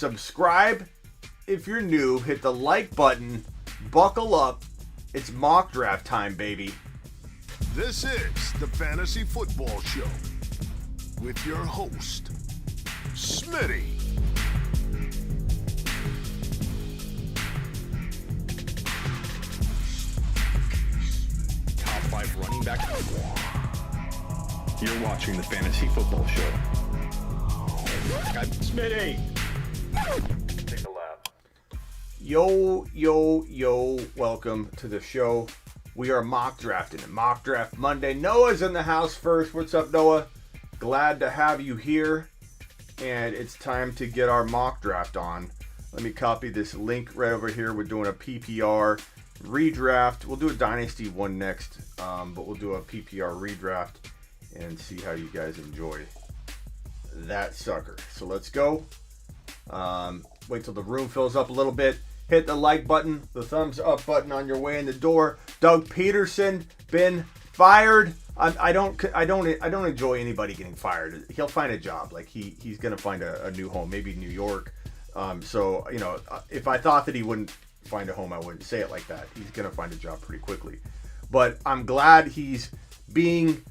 subscribe if you're new. Hit the like button. Buckle up. It's mock draft time, baby. This is the Fantasy Football Show with your host, Smitty. Top 5 running back. You're watching the Fantasy Football Show. Smitty. Take a lap. Yo. Welcome to the show. We are mock drafting. Mock draft Monday. Noah's in the house first. What's up, Noah? Glad to have you here. And it's time to get our mock draft on. Let me copy this link right over here. We're doing a PPR redraft. We'll do a Dynasty one next, but we'll do a PPR redraft and see how you guys enjoy that sucker. So let's go. Wait till the room fills up a little bit. Hit the like button, the thumbs up button on your way in the door. Doug Pederson been fired. I don't enjoy anybody getting fired. He'll find a job. Like he's gonna find a new home, maybe New York. So you know, if I thought that he wouldn't find a home, I wouldn't say it like that. He's gonna find a job pretty quickly. But I'm glad he's being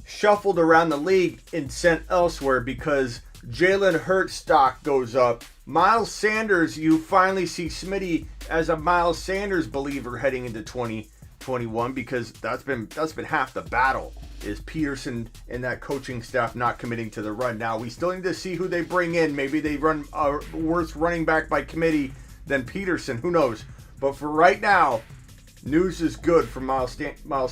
shuffled around the league and sent elsewhere because Jalen Hurts stock goes up. Miles Sanders, you finally see Smitty as a Miles Sanders believer heading into 2021 because that's been half the battle is Pederson and that coaching staff not committing to the run. Now we still need to see who they bring in. Maybe they run a worse running back by committee than Pederson. Who knows? But for right now, news is good for Miles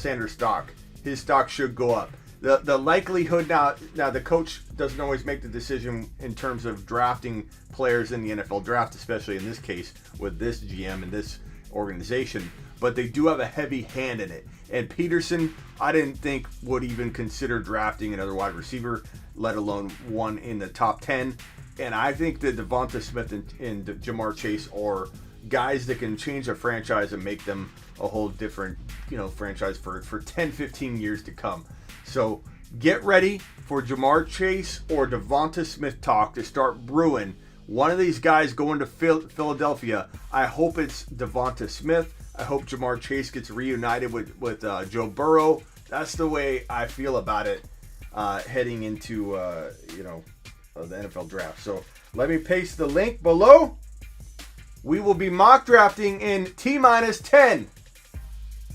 Sanders stock. His stock should go up. The likelihood now the coach doesn't always make the decision in terms of drafting players in the NFL draft, especially in this case with this GM and this organization, but they do have a heavy hand in it. And Pederson, I didn't think would even consider drafting another wide receiver, let alone one in the top 10. And I think that Devonta Smith and Jamar Chase are guys that can change a franchise and make them a whole different, franchise for 10, 15 years to come. So get ready for Jamar Chase or Devonta Smith talk to start brewing. One of these guys going to Philadelphia. I hope it's Devonta Smith. I hope Jamar Chase gets reunited with Joe Burrow. That's the way I feel about it heading into the NFL draft. So let me paste the link below. We will be mock drafting in T-minus 10.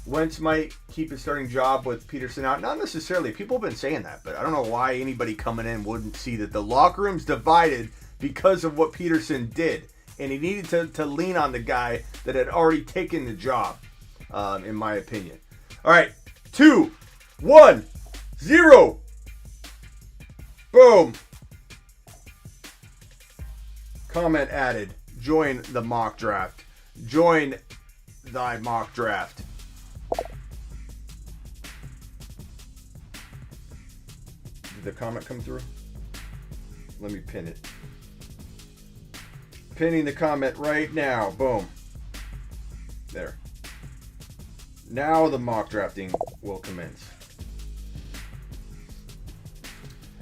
Wentz might keep his starting job with Pederson out. Not necessarily. People have been saying that, but I don't know why anybody coming in wouldn't see that the locker room's divided because of what Pederson did. And he needed to lean on the guy that had already taken the job, in my opinion. All right, 2, 1, 0. Boom. Comment added. Join the mock draft. Join thy mock draft. Did the comment come through? Let me pin it. Pinning the comment right now. Boom. There. Now the mock drafting will commence.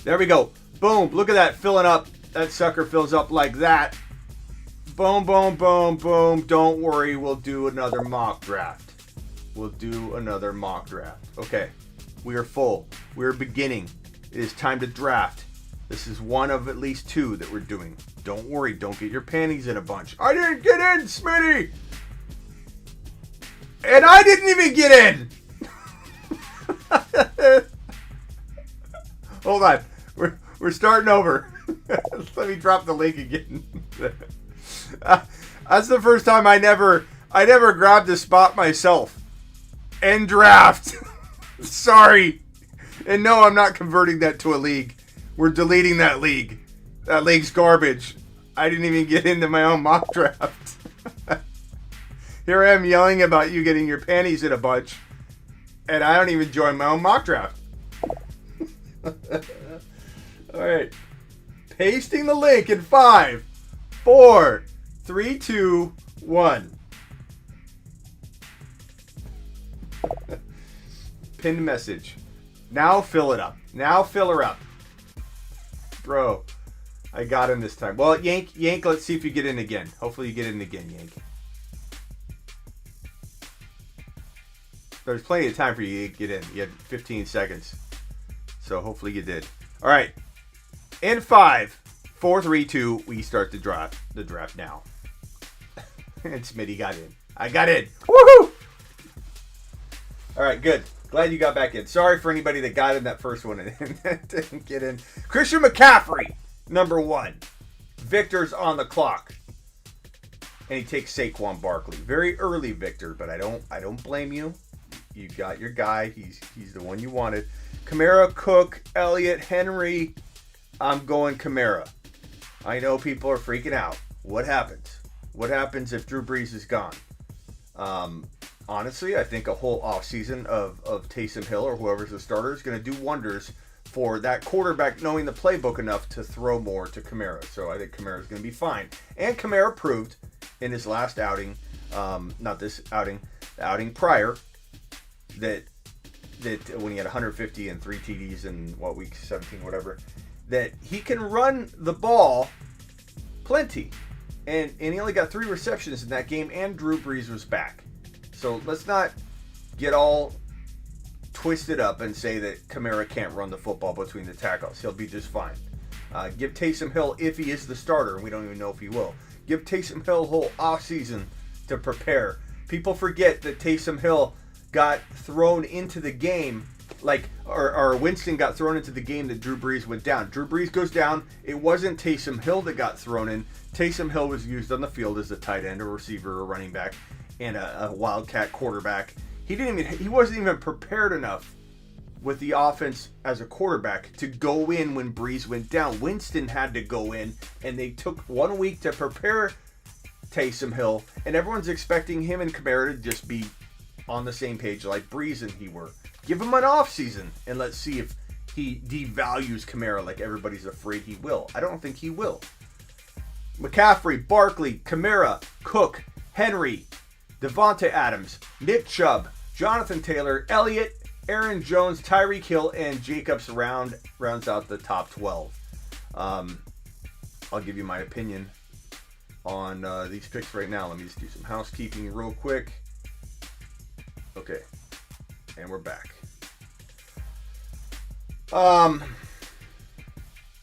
There we go. Boom. Look at that filling up. That sucker fills up like that. Boom, boom, boom, boom. Don't worry. We'll do another mock draft. Okay. We are full. We are beginning. It is time to draft. This is one of at least 2 that we're doing. Don't worry. Don't get your panties in a bunch. I didn't get in, Smitty! And I didn't even get in! Hold on. We're starting over. Let me drop the link again. That's the first time I never grabbed a spot myself. End draft. Sorry. And no, I'm not converting that to a league. We're deleting that league. That league's garbage. I didn't even get into my own mock draft. Here I am yelling about you getting your panties in a bunch, and I don't even join my own mock draft. All right. Pasting the link in 5, 4, 3, 2, 1. Pinned message. Now fill it up. Now fill her up. Bro, I got him this time. Well, Yank, let's see if you get in again. Hopefully you get in again, Yank. There's plenty of time for you to get in. You had 15 seconds. So hopefully you did. All right. In 5, 4, 3, 2, we start the draft now. And Smitty got in. I got in. Woohoo! All right, good. Glad you got back in. Sorry for anybody that got in that first one and didn't get in. Christian McCaffrey, number 1. Victor's on the clock. And he takes Saquon Barkley. Very early, Victor, but I don't blame you. You got your guy. He's the one you wanted. Kamara, Cook, Elliott, Henry. I'm going Kamara. I know people are freaking out. What happens? What happens if Drew Brees is gone? Honestly, I think a whole offseason of Taysom Hill or whoever's the starter is going to do wonders for that quarterback knowing the playbook enough to throw more to Kamara. So I think Kamara is going to be fine. And Kamara proved in his last outing, not this outing, the outing prior, that when he had 150 and 3 TDs in week 17, whatever, that he can run the ball plenty. And he only got 3 receptions in that game, and Drew Brees was back. So let's not get all twisted up and say that Kamara can't run the football between the tackles. He'll be just fine. Give Taysom Hill, if he is the starter, and we don't even know if he will, give Taysom Hill a whole offseason to prepare. People forget that Taysom Hill got thrown into the game, or Winston got thrown into the game that Drew Brees went down. Drew Brees goes down. It wasn't Taysom Hill that got thrown in. Taysom Hill was used on the field as a tight end, a receiver, a running back, and a wildcat quarterback. He wasn't even prepared enough with the offense as a quarterback to go in when Brees went down. Winston had to go in, and they took 1 week to prepare Taysom Hill, and everyone's expecting him and Kamara to just be on the same page like Brees and he were. Give him an off season, and let's see if he devalues Kamara like everybody's afraid he will. I don't think he will. McCaffrey, Barkley, Kamara, Cook, Henry, Devonta Adams, Nick Chubb, Jonathan Taylor, Elliott, Aaron Jones, Tyreek Hill, and Jacobs rounds out the top 12. I'll give you my opinion on these picks right now. Let me just do some housekeeping real quick. Okay, and we're back.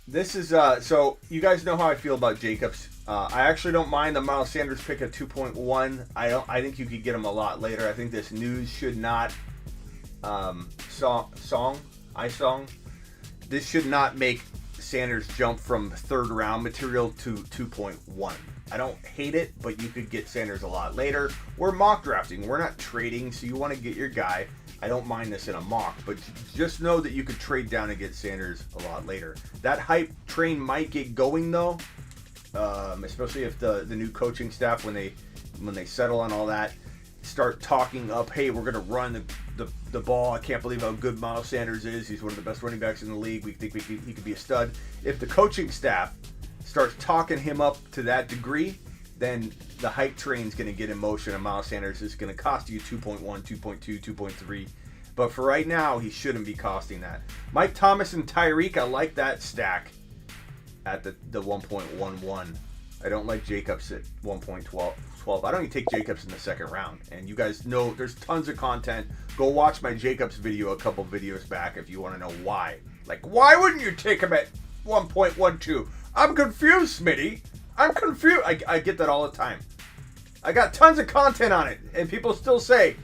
This is so you guys know how I feel about Jacobs. I actually don't mind the Miles Sanders pick at 2.1. I think you could get him a lot later. I think this news should not this should not make Sanders jump from 3rd round material to 2.1. I don't hate it, but you could get Sanders a lot later. We're mock drafting. We're not trading, so you want to get your guy. I don't mind this in a mock, but just know that you could trade down and get Sanders a lot later. That hype train might get going, though, especially if the new coaching staff, when they settle on all that, start talking up, hey, we're going to run the ball. I can't believe how good Miles Sanders is. He's one of the best running backs in the league. We think he could be a stud. If the coaching staff starts talking him up to that degree, then the hype train's going to get in motion, and Miles Sanders is going to cost you 2.1, 2.2, 2.3. But for right now, he shouldn't be costing that. Mike Thomas and Tyreek, I like that stack at the 1.11. I don't like Jacobs at 1.12. I don't even take Jacobs in the 2nd round. And you guys know there's tons of content. Go watch my Jacobs video a couple videos back if you want to know why. Like, why wouldn't you take him at 1.12? I'm confused, Smitty. I'm confused. I get that all the time. I got tons of content on it, and people still say,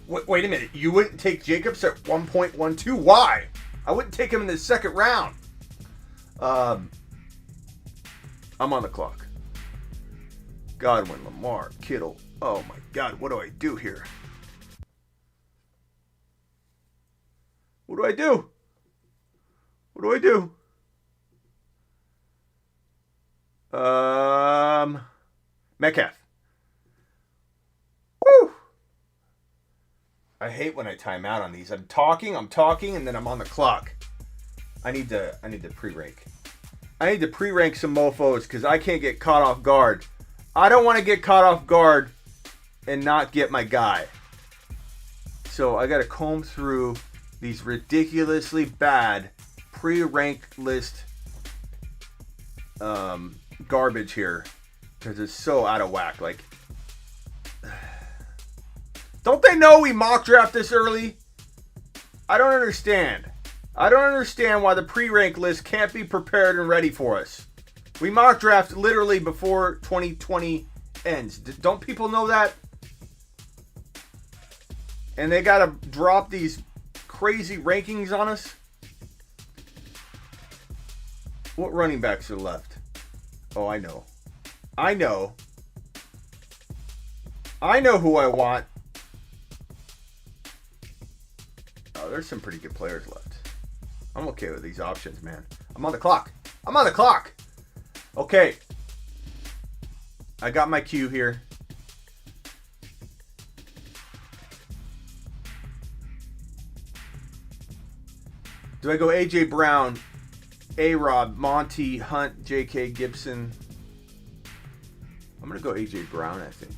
wait a minute, you wouldn't take Jacobs at 1.12? Why? I wouldn't take him in the 2nd round. I'm on the clock. Godwin, Lamar, Kittle. Oh my God, what do I do here? What do I do? What do I do? Metcalf. Woo! I hate when I time out on these. I'm talking, and then I'm on the clock. I need to pre-rank. I need to pre-rank some mofos because I can't get caught off guard. I don't want to get caught off guard and not get my guy. So I got to comb through these ridiculously bad pre-ranked list garbage here because it's so out of whack. Like, don't they know we mock draft this early? I don't understand. I don't understand why the pre-rank list can't be prepared and ready for us. We mock draft literally before 2020 ends. Don't people know that? And they got to drop these crazy rankings on us? What running backs are left? Oh, I know. I know who I want. Oh, there's some pretty good players left. I'm okay with these options, man. I'm on the clock. Okay. I got my cue here. Do I go A.J. Brown, A-Rob, Monty, Hunt, J.K. Gibson? I'm going to go A.J. Brown, I think.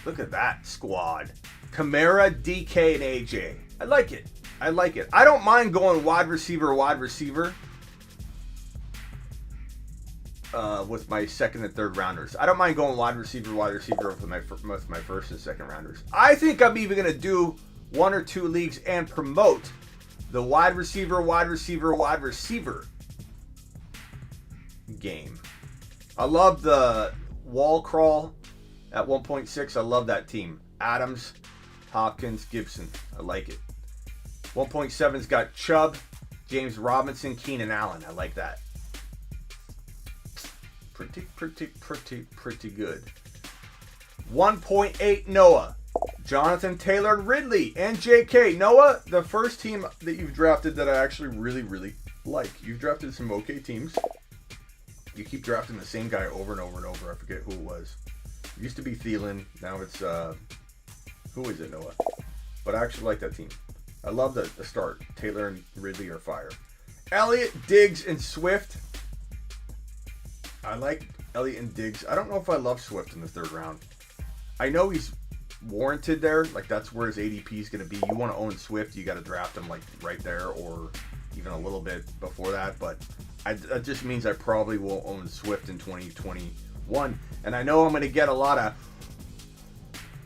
Look at that squad. Kamara, DK, and A.J. I like it. I don't mind going wide receiver with my second and third rounders. I don't mind going wide receiver with my first and second rounders. I think I'm even going to do one or two leagues and promote the wide receiver game. I love the wall crawl at 1.6. I love that team. Adams, Hopkins, Gibson. I like it. 1.7's got Chubb, James Robinson, Keenan Allen. I like that. Pretty good. 1.8 Noah, Jonathan Taylor, Ridley, and JK. Noah, the first team that you've drafted that I actually really like. You've drafted some okay teams. You keep drafting the same guy over and over and over. I forget who it was. It used to be Thielen. Now it's, who is it, Noah? But I actually like that team. I love the start. Taylor and Ridley are fire. Elliott, Diggs, and Swift. I like Elliott and Diggs. I don't know if I love Swift in the third round. I know he's warranted there. Like, that's where his ADP is going to be. You want to own Swift, you got to draft him, like, right there or even a little bit before that. But that just means I probably will own Swift in 2021. And I know I'm going to get a lot of,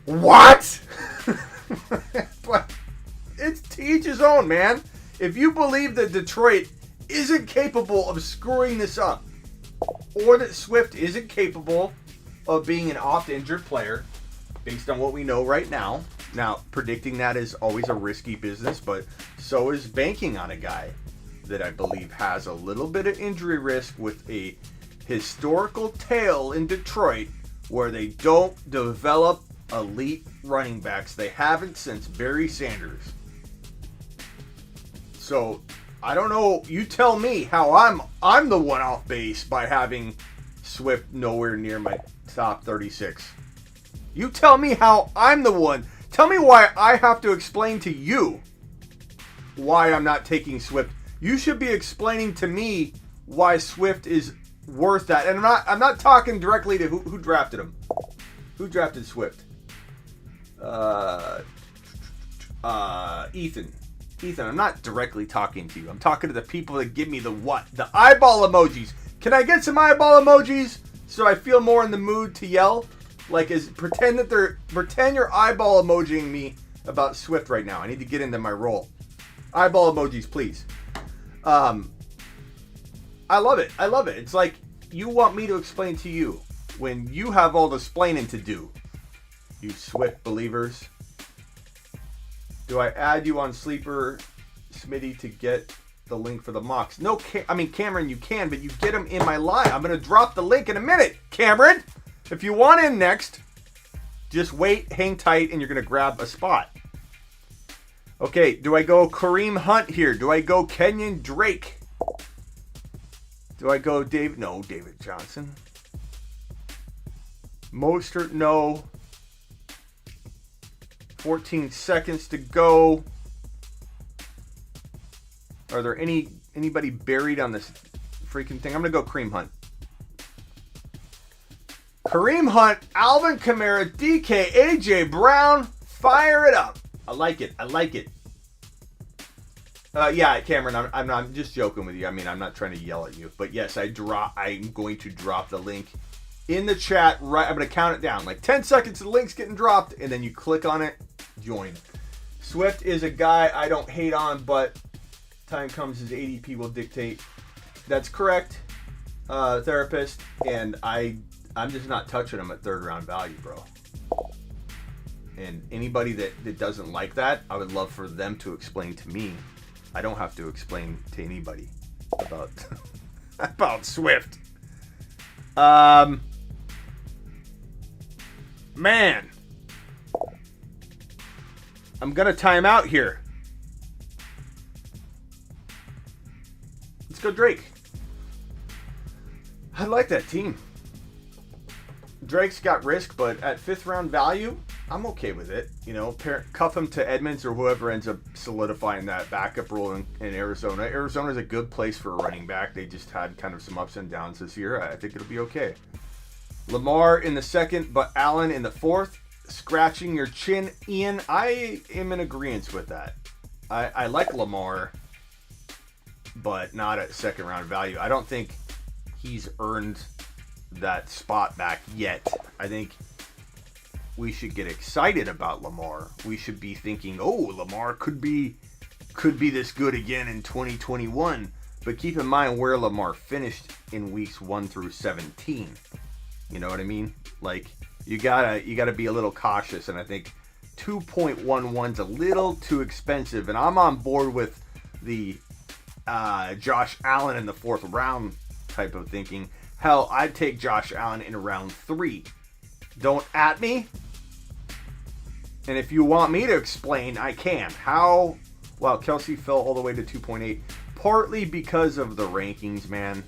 what? But it's to each his own, man. If you believe that Detroit isn't capable of screwing this up, or that Swift isn't capable of being an oft-injured player, based on what we know right now. Now, predicting that is always a risky business, but so is banking on a guy that I believe has a little bit of injury risk with a historical tale in Detroit where they don't develop elite running backs. They haven't since Barry Sanders. So, I don't know. You tell me how I'm the one off base by having Swift nowhere near my top 36. You tell me how I'm the one. Tell me why I have to explain to you why I'm not taking Swift. You should be explaining to me why Swift is worth that. And I'm not talking directly to who drafted him. Who drafted Swift? Ethan. Ethan, I'm not directly talking to you. I'm talking to the people that give me the what? The eyeball emojis. Can I get some eyeball emojis so I feel more in the mood to yell? Like, pretend you're eyeball emojiing me about Swift right now. I need to get into my role. Eyeball emojis, please. I love it. It's like you want me to explain to you when you have all the splaining to do. You Swift believers. Do I add you on Sleeper, Smitty, to get the link for the mocks? No, Cameron, you can, but you get them in my line. I'm going to drop the link in a minute, Cameron. If you want in next, just wait, hang tight, and you're going to grab a spot. Okay, do I go Kareem Hunt here? Do I go Kenyon Drake? Do I go David? No, David Johnson. Mostert, no. 14 seconds to go. Are there anybody buried on this freaking thing? I'm going to go Kareem Hunt. Kareem Hunt, Alvin Kamara, DK, AJ Brown. Fire it up. I like it. Yeah, Cameron, I'm just joking with you. I mean, I'm not trying to yell at you, but yes, I'm going to drop the link in the chat. Right, I'm going to count it down like 10 seconds. The link's getting dropped, and then you click on it, join. Swift is a guy I don't hate on, but time comes his ADP will dictate. That's correct, therapist, and I'm just not touching him at third round value, bro. And anybody that doesn't like that, I would love for them to explain to me. I don't have to explain to anybody about about Swift. Man, I'm gonna time out here. Let's go Drake. I like that team. Drake's got risk, but at 5th round value, I'm okay with it. You know, cuff him to Edmonds or whoever ends up solidifying that backup role in Arizona. Arizona's a good place for a running back. They just had kind of some ups and downs this year. I think it'll be okay. Lamar in the 2nd, but Allen in the 4th. Scratching your chin, Ian. I am in agreement with that. I like Lamar, but not at 2nd round value. I don't think he's earned that spot back yet. I think we should get excited about Lamar. We should be thinking, oh, Lamar could be this good again in 2021. But keep in mind where Lamar finished in weeks 1 through 17. You know what I mean? Like, you gotta be a little cautious, and I think 2.11's a little too expensive. And I'm on board with the Josh Allen in the 4th round type of thinking. Hell, I'd take Josh Allen in round 3. Don't at me. And if you want me to explain, I can. How? Well, Kelsey fell all the way to 2.8. Partly because of the rankings, man.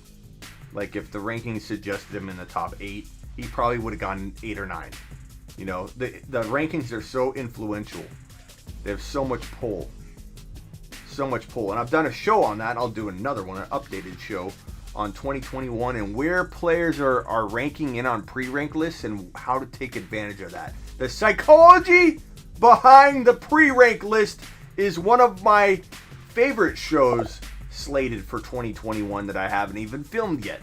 Like, if the rankings suggested him in the top 8, he probably would have gone 8 or 9. You know, the rankings are so influential. They have so much pull. So much pull. And I've done a show on that. I'll do another one, an updated show on 2021 and where players are ranking in on pre-rank lists and how to take advantage of that. The psychology behind the pre-rank list is one of my favorite shows slated for 2021 that I haven't even filmed yet.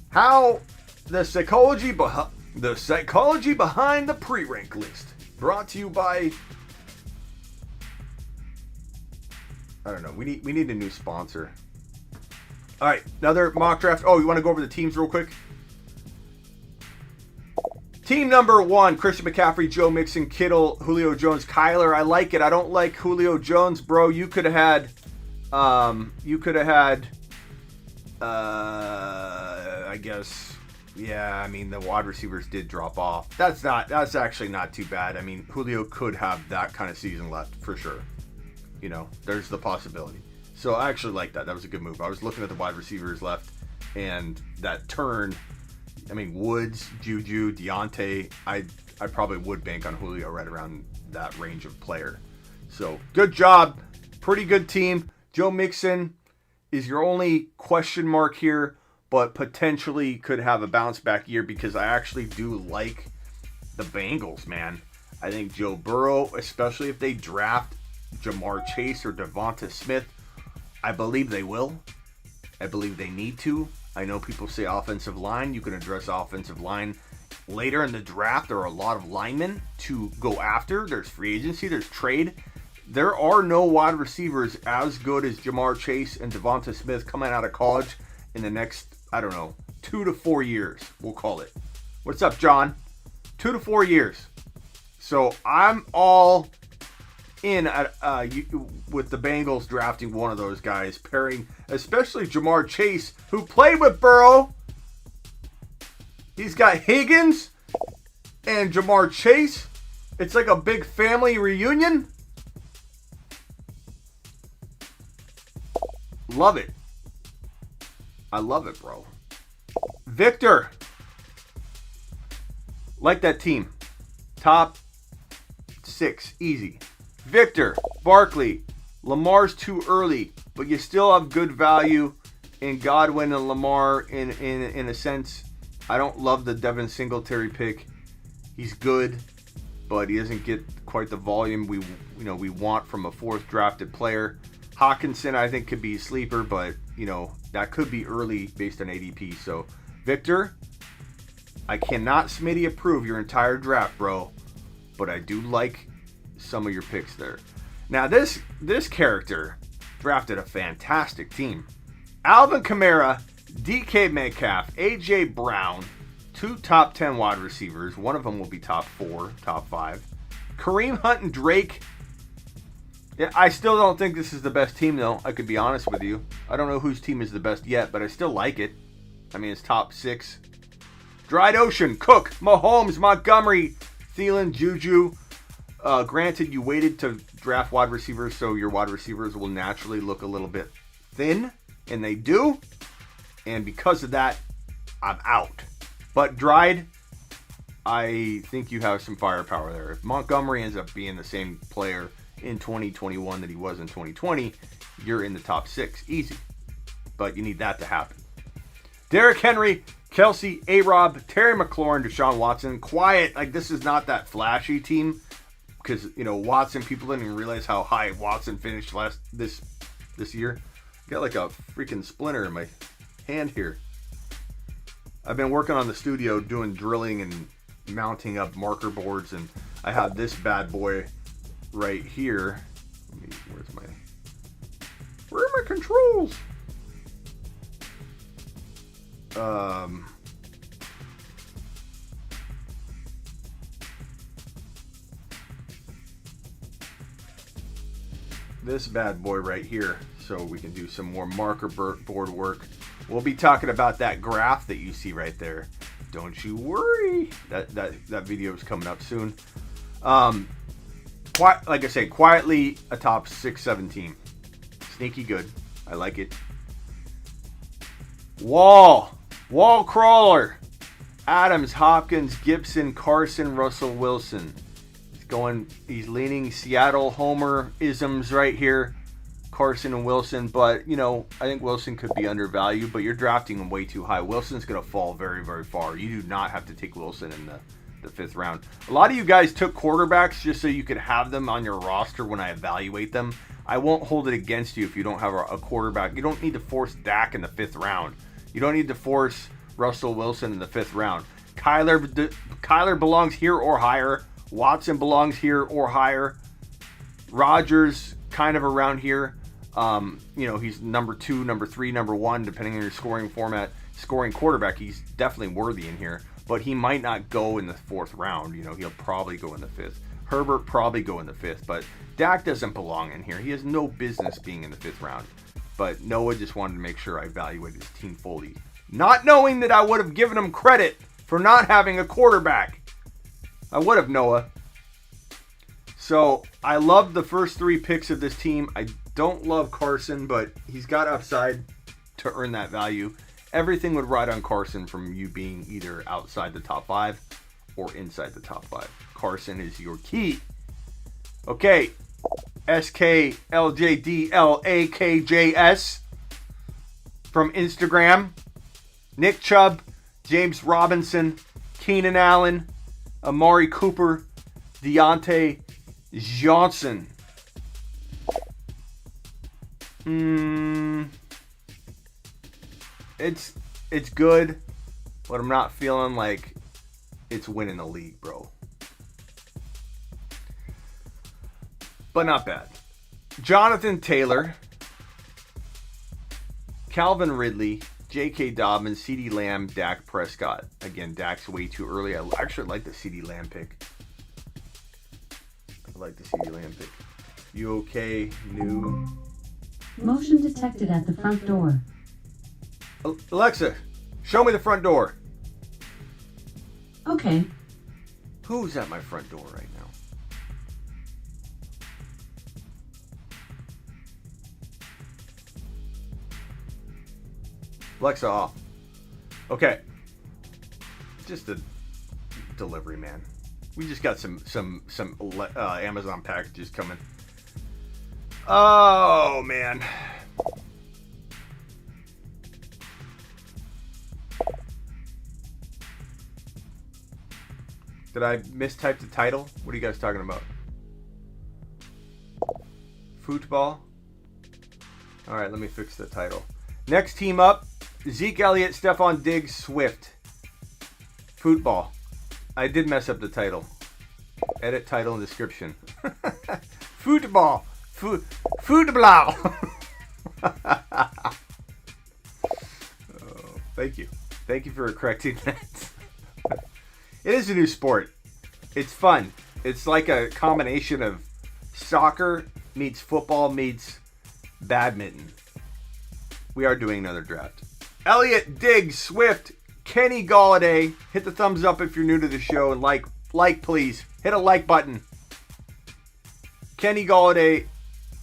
How the psychology behind the pre-rank list, brought to you by, I don't know. We need a new sponsor. All right, another mock draft. Oh, you want to go over the teams real quick? Team number 1, Christian McCaffrey, Joe Mixon, Kittle, Julio Jones, Kyler. I like it. I don't like Julio Jones, bro. You could have had, I guess, yeah, I mean, the wide receivers did drop off. That's actually not too bad. I mean, Julio could have that kind of season left for sure. You know, there's the possibility. So I actually like that. That was a good move. I was looking at the wide receivers left, and that turn, I mean, Woods, Juju, Deontay, I probably would bank on Julio right around that range of player. So good job. Pretty good team. Joe Mixon is your only question mark here, but potentially could have a bounce back year because I actually do like the Bengals, man. I think Joe Burrow, especially if they draft Jamar Chase or Devonta Smith, I believe they will. I believe they need to. I know people say offensive line. You can address offensive line later in the draft. There are a lot of linemen to go after. There's free agency. There's trade. There are no wide receivers as good as Jamar Chase and Devonta Smith coming out of college in the next, I don't know, 2 to 4 years. We'll call it. What's up, John? 2 to 4 years. So I'm all in at, with the Bengals drafting one of those guys, pairing especially Jamar Chase, who played with Burrow. He's got Higgins and Jamar Chase. It's like a big family reunion. Love it. I love it, bro. Victor. Like that team. Top 6. Easy. Victor, Barkley, Lamar's too early, but you still have good value in Godwin and Lamar in a sense. I don't love the Devin Singletary pick. He's good, but he doesn't get quite the volume we want from a 4th drafted player. Hawkinson, I think, could be a sleeper, but, you know, that could be early based on ADP. So, Victor, I cannot Smitty approve your entire draft, bro, but I do like some of your picks there. Now, this character drafted a fantastic team. Alvin Kamara, DK Metcalf, AJ Brown, 2 top 10 wide receivers. One of them will be top 4, top 5. Kareem Hunt and Drake. Yeah, I still don't think this is the best team, though. I could be honest with you. I don't know whose team is the best yet, but I still like it. I mean, it's top 6. Dried Ocean, Cook, Mahomes, Montgomery, Thielen, Juju. Granted, you waited to draft wide receivers, so your wide receivers will naturally look a little bit thin, and they do. And because of that, I'm out. But Dried, I think you have some firepower there. If Montgomery ends up being the same player in 2021 that he was in 2020, you're in the top 6. Easy. But you need that to happen. Derrick Henry, Kelsey, A-Rob, Terry McLaurin, Deshaun Watson. Quiet. Like, this is not that flashy team. Because, you know, Watson, people didn't even realize how high Watson finished this year. Got like a freaking splinter in my hand here. I've been working on the studio doing drilling and mounting up marker boards, and I have this bad boy right here. Where are my controls? This bad boy right here, so we can do some more marker board work. We'll be talking about that graph that you see right there. Don't you worry. That video is coming up soon. Like I say, quietly a top 6-7 team. Sneaky good. I like it. Wall crawler. Adams, Hopkins, Gibson, Carson, Russell Wilson. He's leaning Seattle Homer isms right here. Carson and Wilson, but, you know, I think Wilson could be undervalued, but you're drafting him way too high. Wilson's going to fall very, very far. You do not have to take Wilson in the 5th round. A lot of you guys took quarterbacks just so you could have them on your roster when I evaluate them. I won't hold it against you if you don't have a quarterback. You don't need to force Dak in the 5th round. You don't need to force Russell Wilson in the 5th round. Kyler belongs here or higher. Watson belongs here or higher. Rodgers kind of around here. You know, he's number 2, number 3, number 1, depending on your scoring format. Scoring quarterback, he's definitely worthy in here. But he might not go in the 4th round. You know, he'll probably go in the 5th. Herbert probably go in the 5th. But Dak doesn't belong in here. He has no business being in the 5th round. But Noah just wanted to make sure I evaluated his team fully. Not knowing that I would have given him credit for not having a quarterback. I would have, Noah. So, I love the first 3 picks of this team. I don't love Carson, but he's got upside to earn that value. Everything would ride on Carson from you being either outside the top 5 or inside the top 5. Carson is your key. Okay. SKLJDLAKJS from Instagram. Nick Chubb, James Robinson, Keenan Allen, Amari Cooper, Deontay Johnson. It's good, but I'm not feeling like it's winning the league, bro. But not bad. Jonathan Taylor, Calvin Ridley, J.K. Dobbins, CeeDee Lamb, Dak Prescott. Again, Dak's way too early. I actually like the CeeDee Lamb pick. You okay? New. Motion detected at the front door. Alexa, show me the front door. Okay. Who's at my front door right now? Alexa off. Okay. Just a delivery man. We just got some Amazon packages coming. Oh man. Did I mistype the title? What are you guys talking about? Football? All right, let me fix the title. Next team up, Zeke Elliott, Stephon Diggs, Swift. Football. I did mess up the title. Edit title and description. Football. Footblal. Oh, thank you. Thank you for correcting that. It is a new sport. It's fun. It's like a combination of soccer meets football meets badminton. We are doing another draft. Elliott, Diggs, Swift, Kenny Golladay. Hit the thumbs up if you're new to the show and like please. Hit a like button. Kenny Golladay,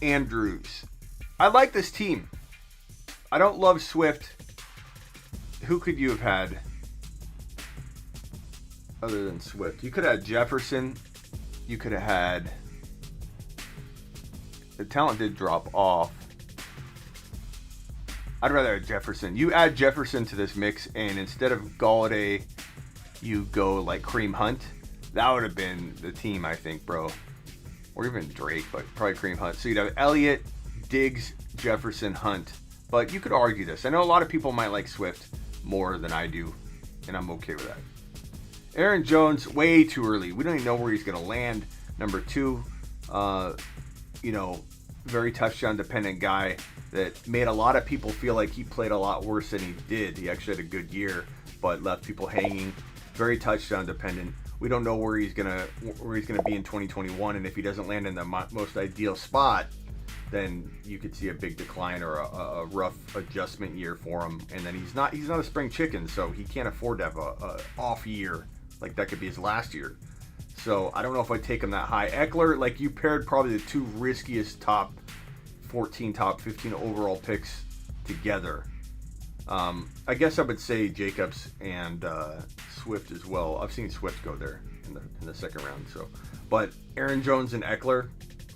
Andrews. I like this team. I don't love Swift. Who could you have had other than Swift? You could have had Jefferson. You could have had... The talent did drop off. I'd rather have Jefferson. You add Jefferson to this mix, and instead of Golladay, you go like Kareem Hunt. That would have been the team, I think, bro. Or even Drake, but probably Kareem Hunt. So you'd have Elliott, Diggs, Jefferson, Hunt. But you could argue this. I know a lot of people might like Swift more than I do, and I'm okay with that. Aaron Jones, way too early. We don't even know where he's going to land. Number 2, very touchdown-dependent guy that made a lot of people feel like he played a lot worse than he did. He actually had a good year, but left people hanging. Very touchdown-dependent. We don't know where he's gonna be in 2021, and if he doesn't land in the most ideal spot, then you could see a big decline or a rough adjustment year for him. And then he's not a spring chicken, so he can't afford to have a off year. Like that could be his last year. So I don't know if I'd take him that high. Eckler, like you paired probably the 2 riskiest top 14, top 15 overall picks together. I guess I would say Jacobs and Swift as well. I've seen Swift go there in the second round. So, but Aaron Jones and Eckler,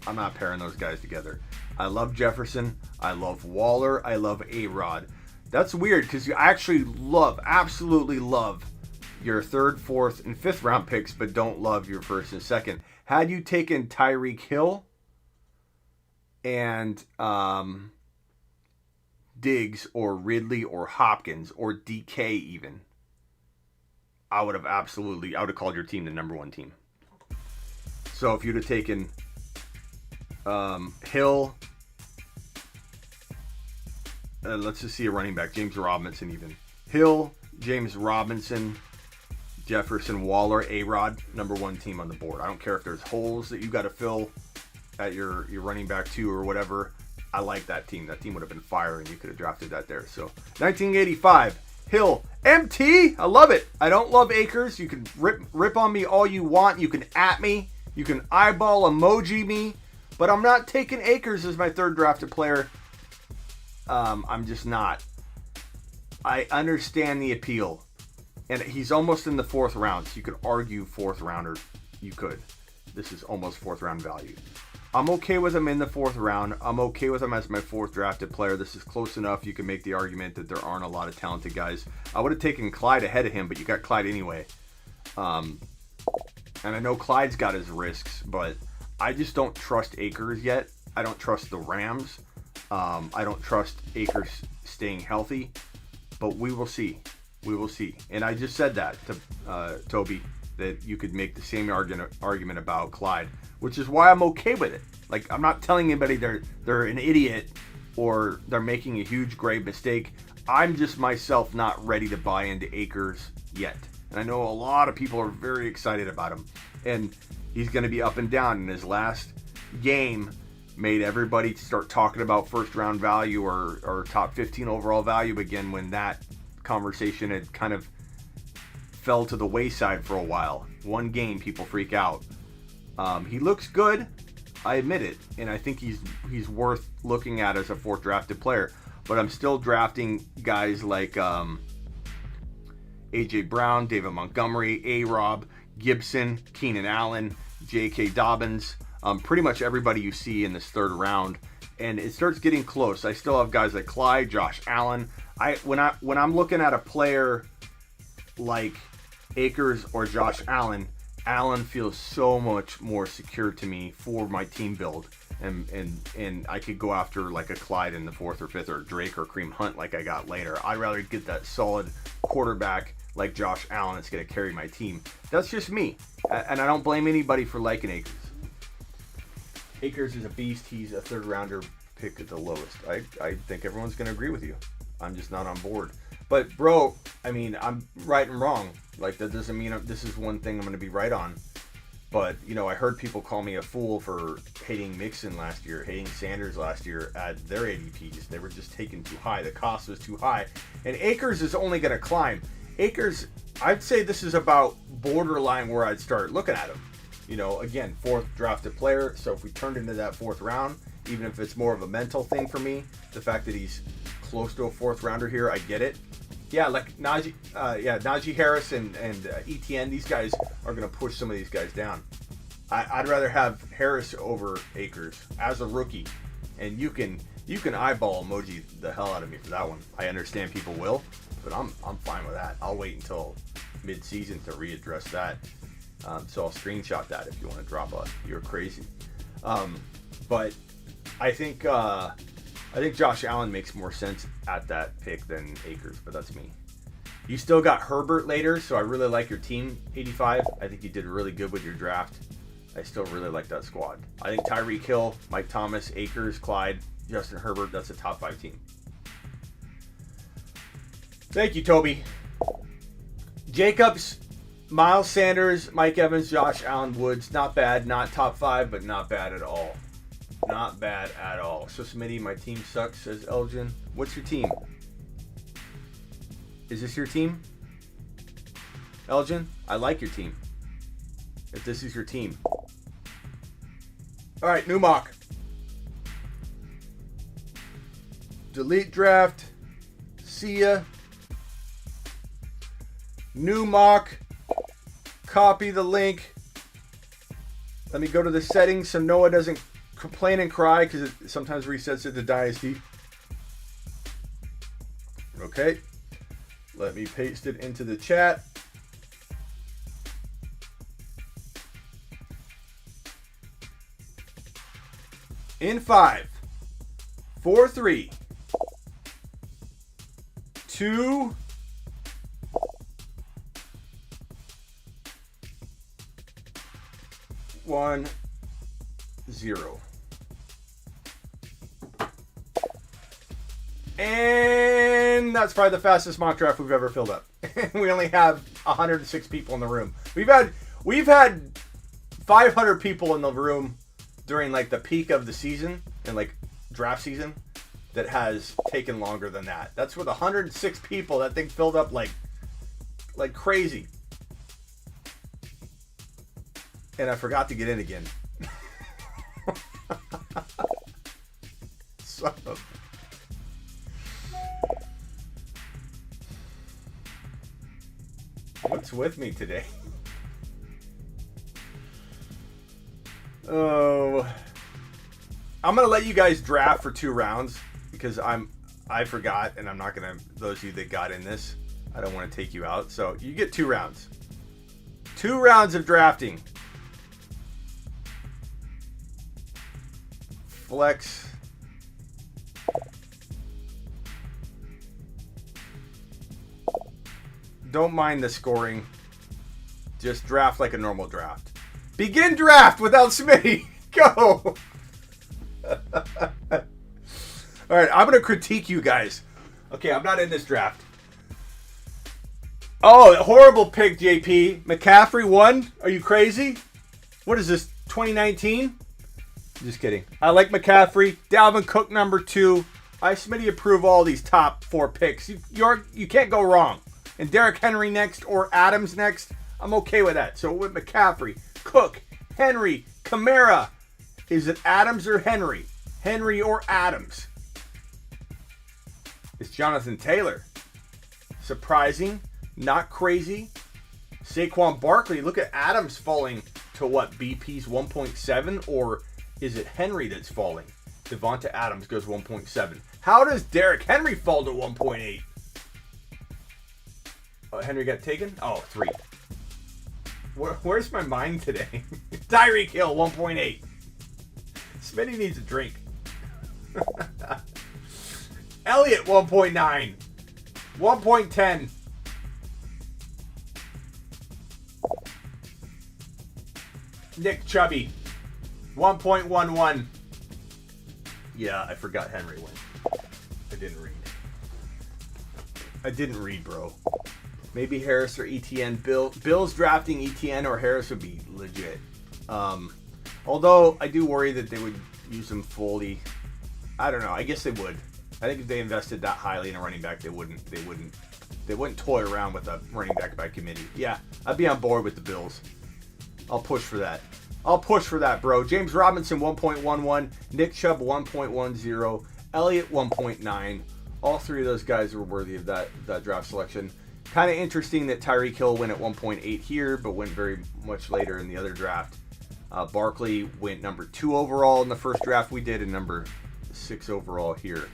I'm not pairing those guys together. I love Jefferson. I love Waller. I love A-Rod. That's weird because you actually absolutely love your 3rd, 4th, and 5th round picks, but don't love your 1st and 2nd. Had you taken Tyreek Hill and Diggs or Ridley or Hopkins or DK even, I would have called your team the number 1 team. So if you'd have taken Hill, let's just see a running back, James Robinson even. Hill, James Robinson, Jefferson, Waller, A-Rod, number 1 team on the board. I don't care if there's holes that you got to fill at your running back 2 or whatever. I like that team. That team would have been fire, and you could have drafted that there. So 1985, Hill, MT. I love it. I don't love Akers. You can rip on me all you want. You can at me. You can eyeball emoji me. But I'm not taking Akers as my 3rd drafted player. I'm just not. I understand the appeal. And he's almost in the 4th round, so you could argue 4th rounder. You could. This is almost 4th round value. I'm okay with him in the 4th round. I'm okay with him as my 4th drafted player. This is close enough. You can make the argument that there aren't a lot of talented guys. I would have taken Clyde ahead of him, but you got Clyde anyway. And I know Clyde's got his risks, but I just don't trust Akers yet. I don't trust the Rams. I don't trust Akers staying healthy, but we will see. We will see. And I just said that to Toby, that you could make the same argument about Clyde, which is why I'm okay with it. Like, I'm not telling anybody they're an idiot or they're making a huge grave mistake. I'm just myself not ready to buy into Akers yet. And I know a lot of people are very excited about him. And he's going to be up and down. In his last game made everybody start talking about 1st round value or top 15 overall value again, when that conversation had kind of fell to the wayside for a while. 1 game, people freak out. He looks good, I admit it, and I think he's worth looking at as a 4th drafted player. But I'm still drafting guys like A.J. Brown, David Montgomery, A-Rob, Gibson, Keenan Allen, J.K. Dobbins, pretty much everybody you see in this 3rd round. And it starts getting close. I still have guys like Clyde, Josh Allen. When I'm looking at a player like Akers or Josh Allen, Allen feels so much more secure to me for my team build and I could go after like a Clyde in the 4th or 5th or Drake or Kareem Hunt like I got later. I'd rather get that solid quarterback like Josh Allen that's going to carry my team. That's just me, and I don't blame anybody for liking Akers. Akers is a beast. He's a 3rd rounder pick at the lowest. I think everyone's going to agree with you. I'm just not on board. But bro, I mean, I'm right and wrong. Like that doesn't mean this is one thing I'm going to be right on. But you know, I heard people call me a fool for hating Mixon last year, hating Sanders last year at their ADPs. They were just taken too high. The cost was too high, and Akers is only going to climb. Akers, I'd say this is about borderline where I'd start looking at him. You know, again, 4th drafted player. So if we turned into that 4th round, even if it's more of a mental thing for me, the fact that he's close to a 4th rounder here, I get it. Yeah, like Najee Harris and ETN, these guys are going to push some of these guys down. I'd rather have Harris over Akers as a rookie, and you can eyeball emoji the hell out of me for that one. I understand people will, but I'm fine with that. I'll wait until mid-season to readdress that. So I'll screenshot that if you want to drop a "you're crazy." But I think Josh Allen makes more sense at that pick than Akers, but that's me. You still got Herbert later, so I really like your team, 85. I think you did really good with your draft. I still really like that squad. I think Tyreek Hill, Mike Thomas, Akers, Clyde, Justin Herbert, that's a top 5 team. Thank you, Toby. Jacobs, Miles Sanders, Mike Evans, Josh Allen, Woods. Not bad. Not top 5, but not bad at all. Not bad at all. So, Smitty, my team sucks, says Elgin. What's your team? Is this your team? Elgin, I like your team. If this is your team. All right, new mock. Delete draft. See ya. New mock. Copy the link. Let me go to the settings so Noah doesn't complain and cry because it sometimes resets it to Dynasty. Okay. Let me paste it into the chat. In 5, 4, 3, 2, 1, 0. And that's probably the fastest mock draft we've ever filled up. We only have 106 people in the room. We've had 500 people in the room during like the peak of the season and like draft season that has taken longer than that. That's with 106 people. That thing filled up like crazy. And I forgot to get in again. Son of... What's with me today? Oh, I'm gonna let you guys draft for 2 rounds because I forgot, and I'm not gonna. Those of you that got in this, I don't want to take you out. So you get 2 rounds. 2 rounds of drafting. Flex. Don't mind the scoring. Just draft like a normal draft. Begin draft without Smitty. Go. All right, I'm going to critique you guys. Okay, I'm not in this draft. Oh, horrible pick, JP. McCaffrey 1? Are you crazy? What is this, 2019? Just kidding. I like McCaffrey. Dalvin Cook number 2. I Smitty approve all these top 4 picks. You can't go wrong. And Derrick Henry next or Adams next. I'm okay with that. So with McCaffrey, Cook, Henry, Kamara. Is it Adams or Henry? Henry or Adams? It's Jonathan Taylor. Surprising. Not crazy. Saquon Barkley. Look at Adams falling to what? BP's 1.7? Or is it Henry that's falling? Devonta Adams goes 1.7. How does Derrick Henry fall to 1.8? Henry got taken? Oh, 3. Where's my mind today? Tyreek Hill, 1.8. Smitty needs a drink. Elliott, 1.9. 1.10. Nick Chubby, 1.11. Yeah, I forgot Henry went. I didn't read, bro. Maybe Harris or ETN. Bill's drafting ETN or Harris would be legit. Although I do worry that they would use him fully. I don't know. I guess they would. I think if they invested that highly in a running back, they wouldn't toy around with a running back by committee. Yeah, I'd be on board with the Bills. I'll push for that. Bro. James Robinson, 1.11. Nick Chubb, 1.10. Elliott, 1.9. All three of those guys were worthy of that draft selection. Kind of interesting that Tyreek Hill went at 1.8 here, but went very much later in the other draft. Barkley went number 2 overall in the first draft we did, and number 6 overall here.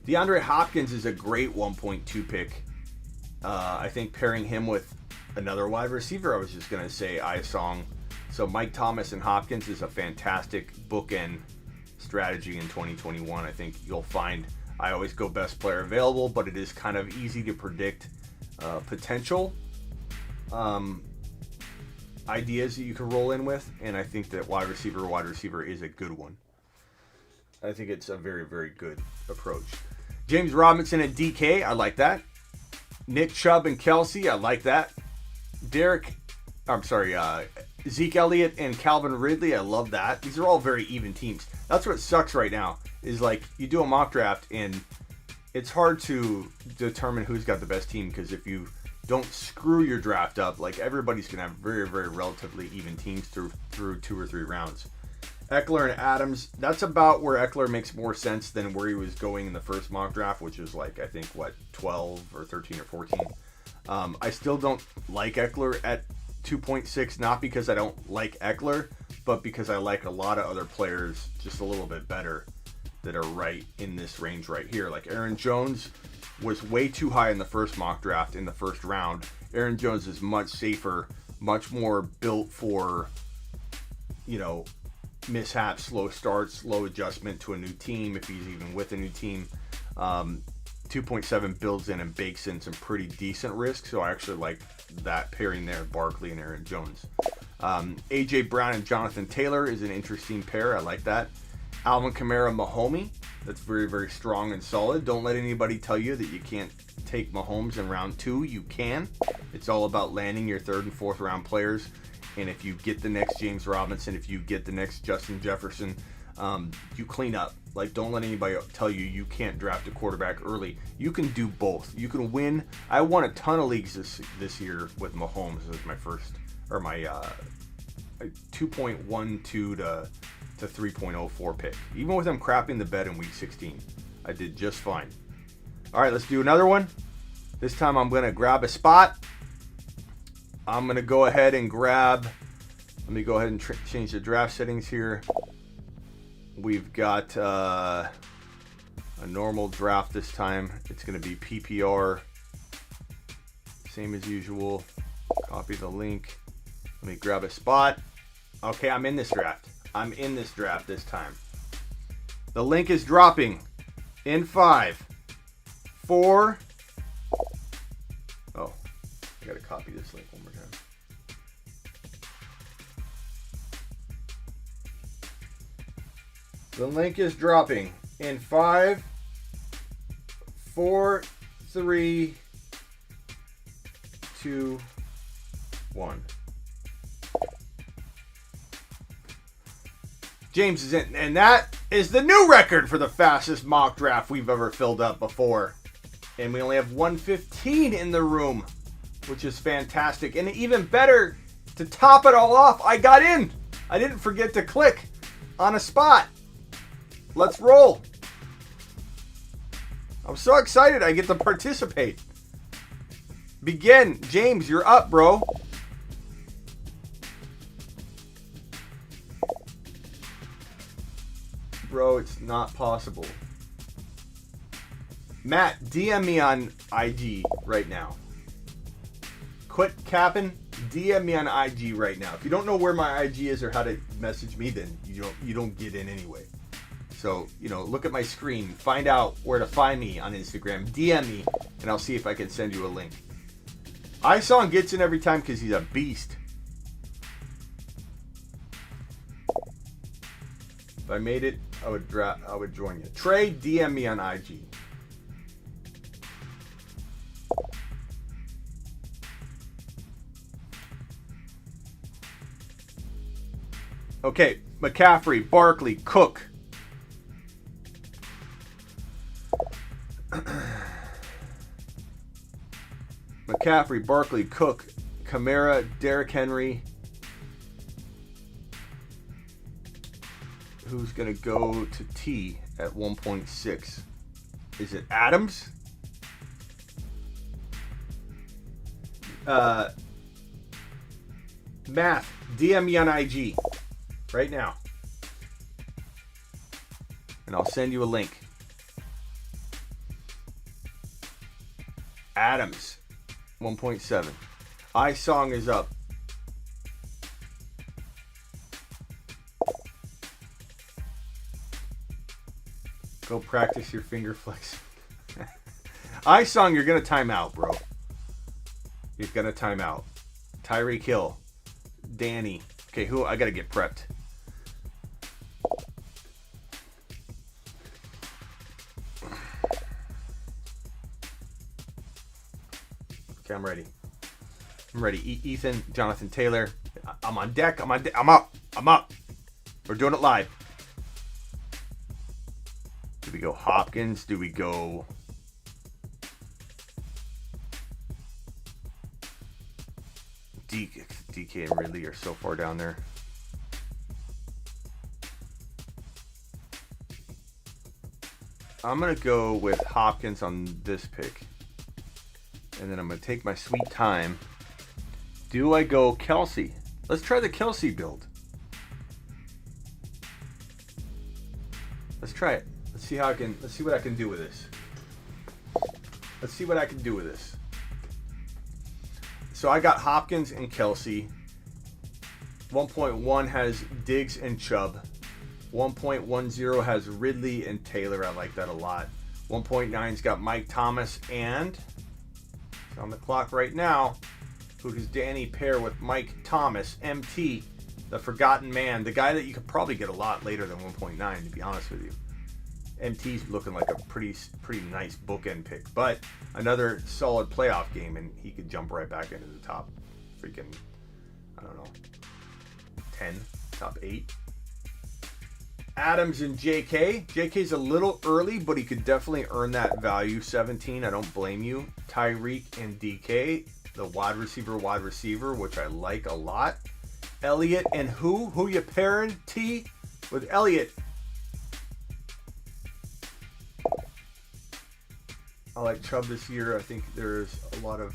DeAndre Hopkins is a great 1.2 pick. I think pairing him with another wide receiver, I was just going to say Isong. So Mike Thomas and Hopkins is a fantastic bookend strategy in 2021. I think you'll find I always go best player available, but it is kind of easy to predict potential ideas that you can roll in with, and I think that wide receiver is a good one. I think it's a very, very good approach. James Robinson and DK, I like that. Nick Chubb and Kelsey, I like that. Zeke Elliott and Calvin Ridley, I love that. These are all very even teams. That's what sucks right now, is like you do a mock draft and it's hard to determine who's got the best team, because if you don't screw your draft up, like everybody's going to have very, very relatively even teams through 2 or 3 rounds. Eckler and Adams, that's about where Eckler makes more sense than where he was going in the first mock draft, which was like, I think, 12 or 13 or 14. I still don't like Eckler at 2.6, not because I don't like Eckler, but because I like a lot of other players just a little bit better that are right in this range right here. Like Aaron Jones was way too high in the first mock draft in the first round. Aaron Jones is much safer, much more built for, mishaps, slow starts, slow adjustment to a new team, if he's even with a new team. 2.7 builds in and bakes in some pretty decent risk, so I actually like that pairing there, Barkley and Aaron Jones. A.J. Brown and Jonathan Taylor is an interesting pair. I like that. Alvin Kamara, Mahomes. That's very, very strong and solid. Don't let anybody tell you that you can't take Mahomes in round 2. You can. It's all about landing your 3rd and 4th round players. And if you get the next James Robinson, if you get the next Justin Jefferson, you clean up. Like, don't let anybody tell you you can't draft a quarterback early. You can do both. You can win. I won a ton of leagues this year with Mahomes as my first, or my 2.12 to 3.04 pick. Even with him crapping the bed in week 16, I did just fine. All right, let's do another one. This time I'm going to grab a spot. I'm going to go ahead and grab, let me go ahead and change the draft settings here. We've got a normal draft this time. It's going to be PPR. Same as usual. Copy the link. Let me grab a spot. Okay, I'm in this draft. I'm in this draft this time. The link is dropping in 5, 4. Oh, I got to copy this link one more time. The link is dropping in 5, 4, 3, 2, 1. James is in, and that is the new record for the fastest mock draft we've ever filled up before. And we only have 115 in the room, which is fantastic. And even better, to top it all off, I got in. I didn't forget to click on a spot. Let's roll. I'm so excited I get to participate. Begin. James, you're up, bro. Bro, it's not possible. Matt, DM me on IG right now. quit capping. DM me on IG right now. If you don't know where my IG is or how to message me, then you don't get in anyway. So, look at my screen. Find out where to find me on Instagram. DM me, and I'll see if I can send you a link. iSong gets in every time because he's a beast. If I made it, I would join you. Trey, DM me on IG. Okay, McCaffrey, Barkley, Cook. McCaffrey, Barkley, Cook, Kamara, Derrick Henry. Who's going to go to T at 1.6? Is it Adams? Math, DM me on IG right now. And I'll send you a link. Adams, 1.7. iSong is up. Go practice your finger flex. iSong, you're going to time out, bro. You're going to time out. Tyreek Hill. Danny. Okay, who? I got to get prepped. Okay, I'm ready. I'm ready. Ethan, Jonathan Taylor. I'm on deck. I'm up. We're doing it live. Do we go Hopkins? Do we go... DK and Ridley are so far down there. I'm going to go with Hopkins on this pick. And then I'm going to take my sweet time. Do I go Kelsey? Let's try the Kelsey build. Let's try it. Let's see what I can do with this. Let's see what I can do with this. So I got Hopkins and Kelsey. 1.1 has Diggs and Chubb. 1.10 has Ridley and Taylor. I like that a lot. 1.9's got Mike Thomas and, it's on the clock right now, who does Danny pair with Mike Thomas, MT, the forgotten man, the guy that you could probably get a lot later than 1.9, to be honest with you. MT's looking like a pretty nice bookend pick, but another solid playoff game, and he could jump right back into the top freaking, I don't know, 10, top 8. Adams and JK. JK's a little early, but he could definitely earn that value. 17, I don't blame you. Tyreek and DK, the wide receiver, which I like a lot. Elliott and who? Who you pairing, T, with Elliott? I like Chubb this year. I think there's a lot of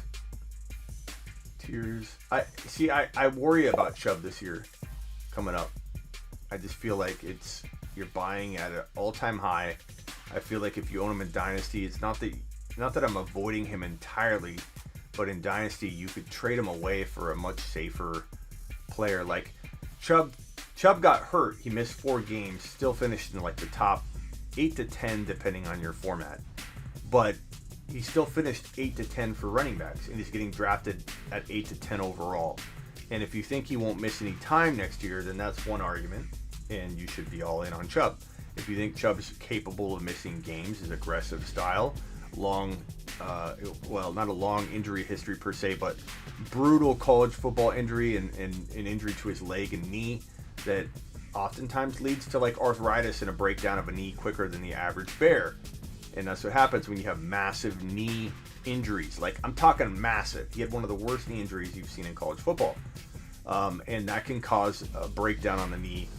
tiers. I worry about Chubb this year coming up. I just feel like you're buying at an all-time high. I feel like if you own him in Dynasty, it's not that I'm avoiding him entirely, but in Dynasty you could trade him away for a much safer player. Like Chubb got hurt. He missed 4 games. Still finished in like the top 8 to 10 depending on your format. But he still finished 8 to 10 for running backs, and he's getting drafted at 8 to 10 overall. And if you think he won't miss any time next year, then that's one argument, and you should be all in on Chubb. If you think Chubb's capable of missing games, his aggressive style, not a long injury history per se, but brutal college football injury and an injury to his leg and knee that oftentimes leads to like arthritis and a breakdown of a knee quicker than the average bear. And that's what happens when you have massive knee injuries. Like, I'm talking massive. He had one of the worst knee injuries you've seen in college football. And that can cause a breakdown on the knee.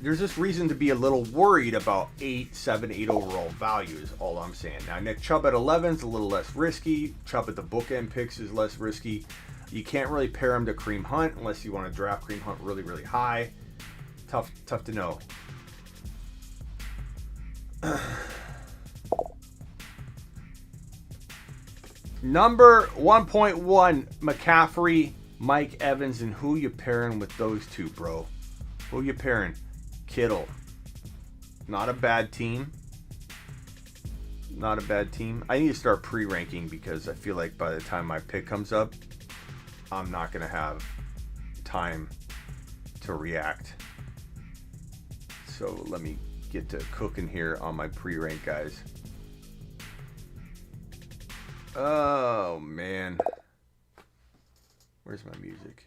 There's just reason to be a little worried about 7, 8 overall value is all I'm saying. Now, Nick Chubb at 11 is a little less risky. Chubb at the bookend picks is less risky. You can't really pair him to Kareem Hunt unless you want to draft Kareem Hunt really, really high. Tough to know. Number 1.1, McCaffrey, Mike Evans, and who you pairing with those two, bro? Who you pairing? Kittle. Not a bad team. Not a bad team. I need to start pre-ranking because I feel like by the time my pick comes up, I'm not going to have time to react. So let me get to cooking here on my pre-rank, guys. Oh, man. Where's my music?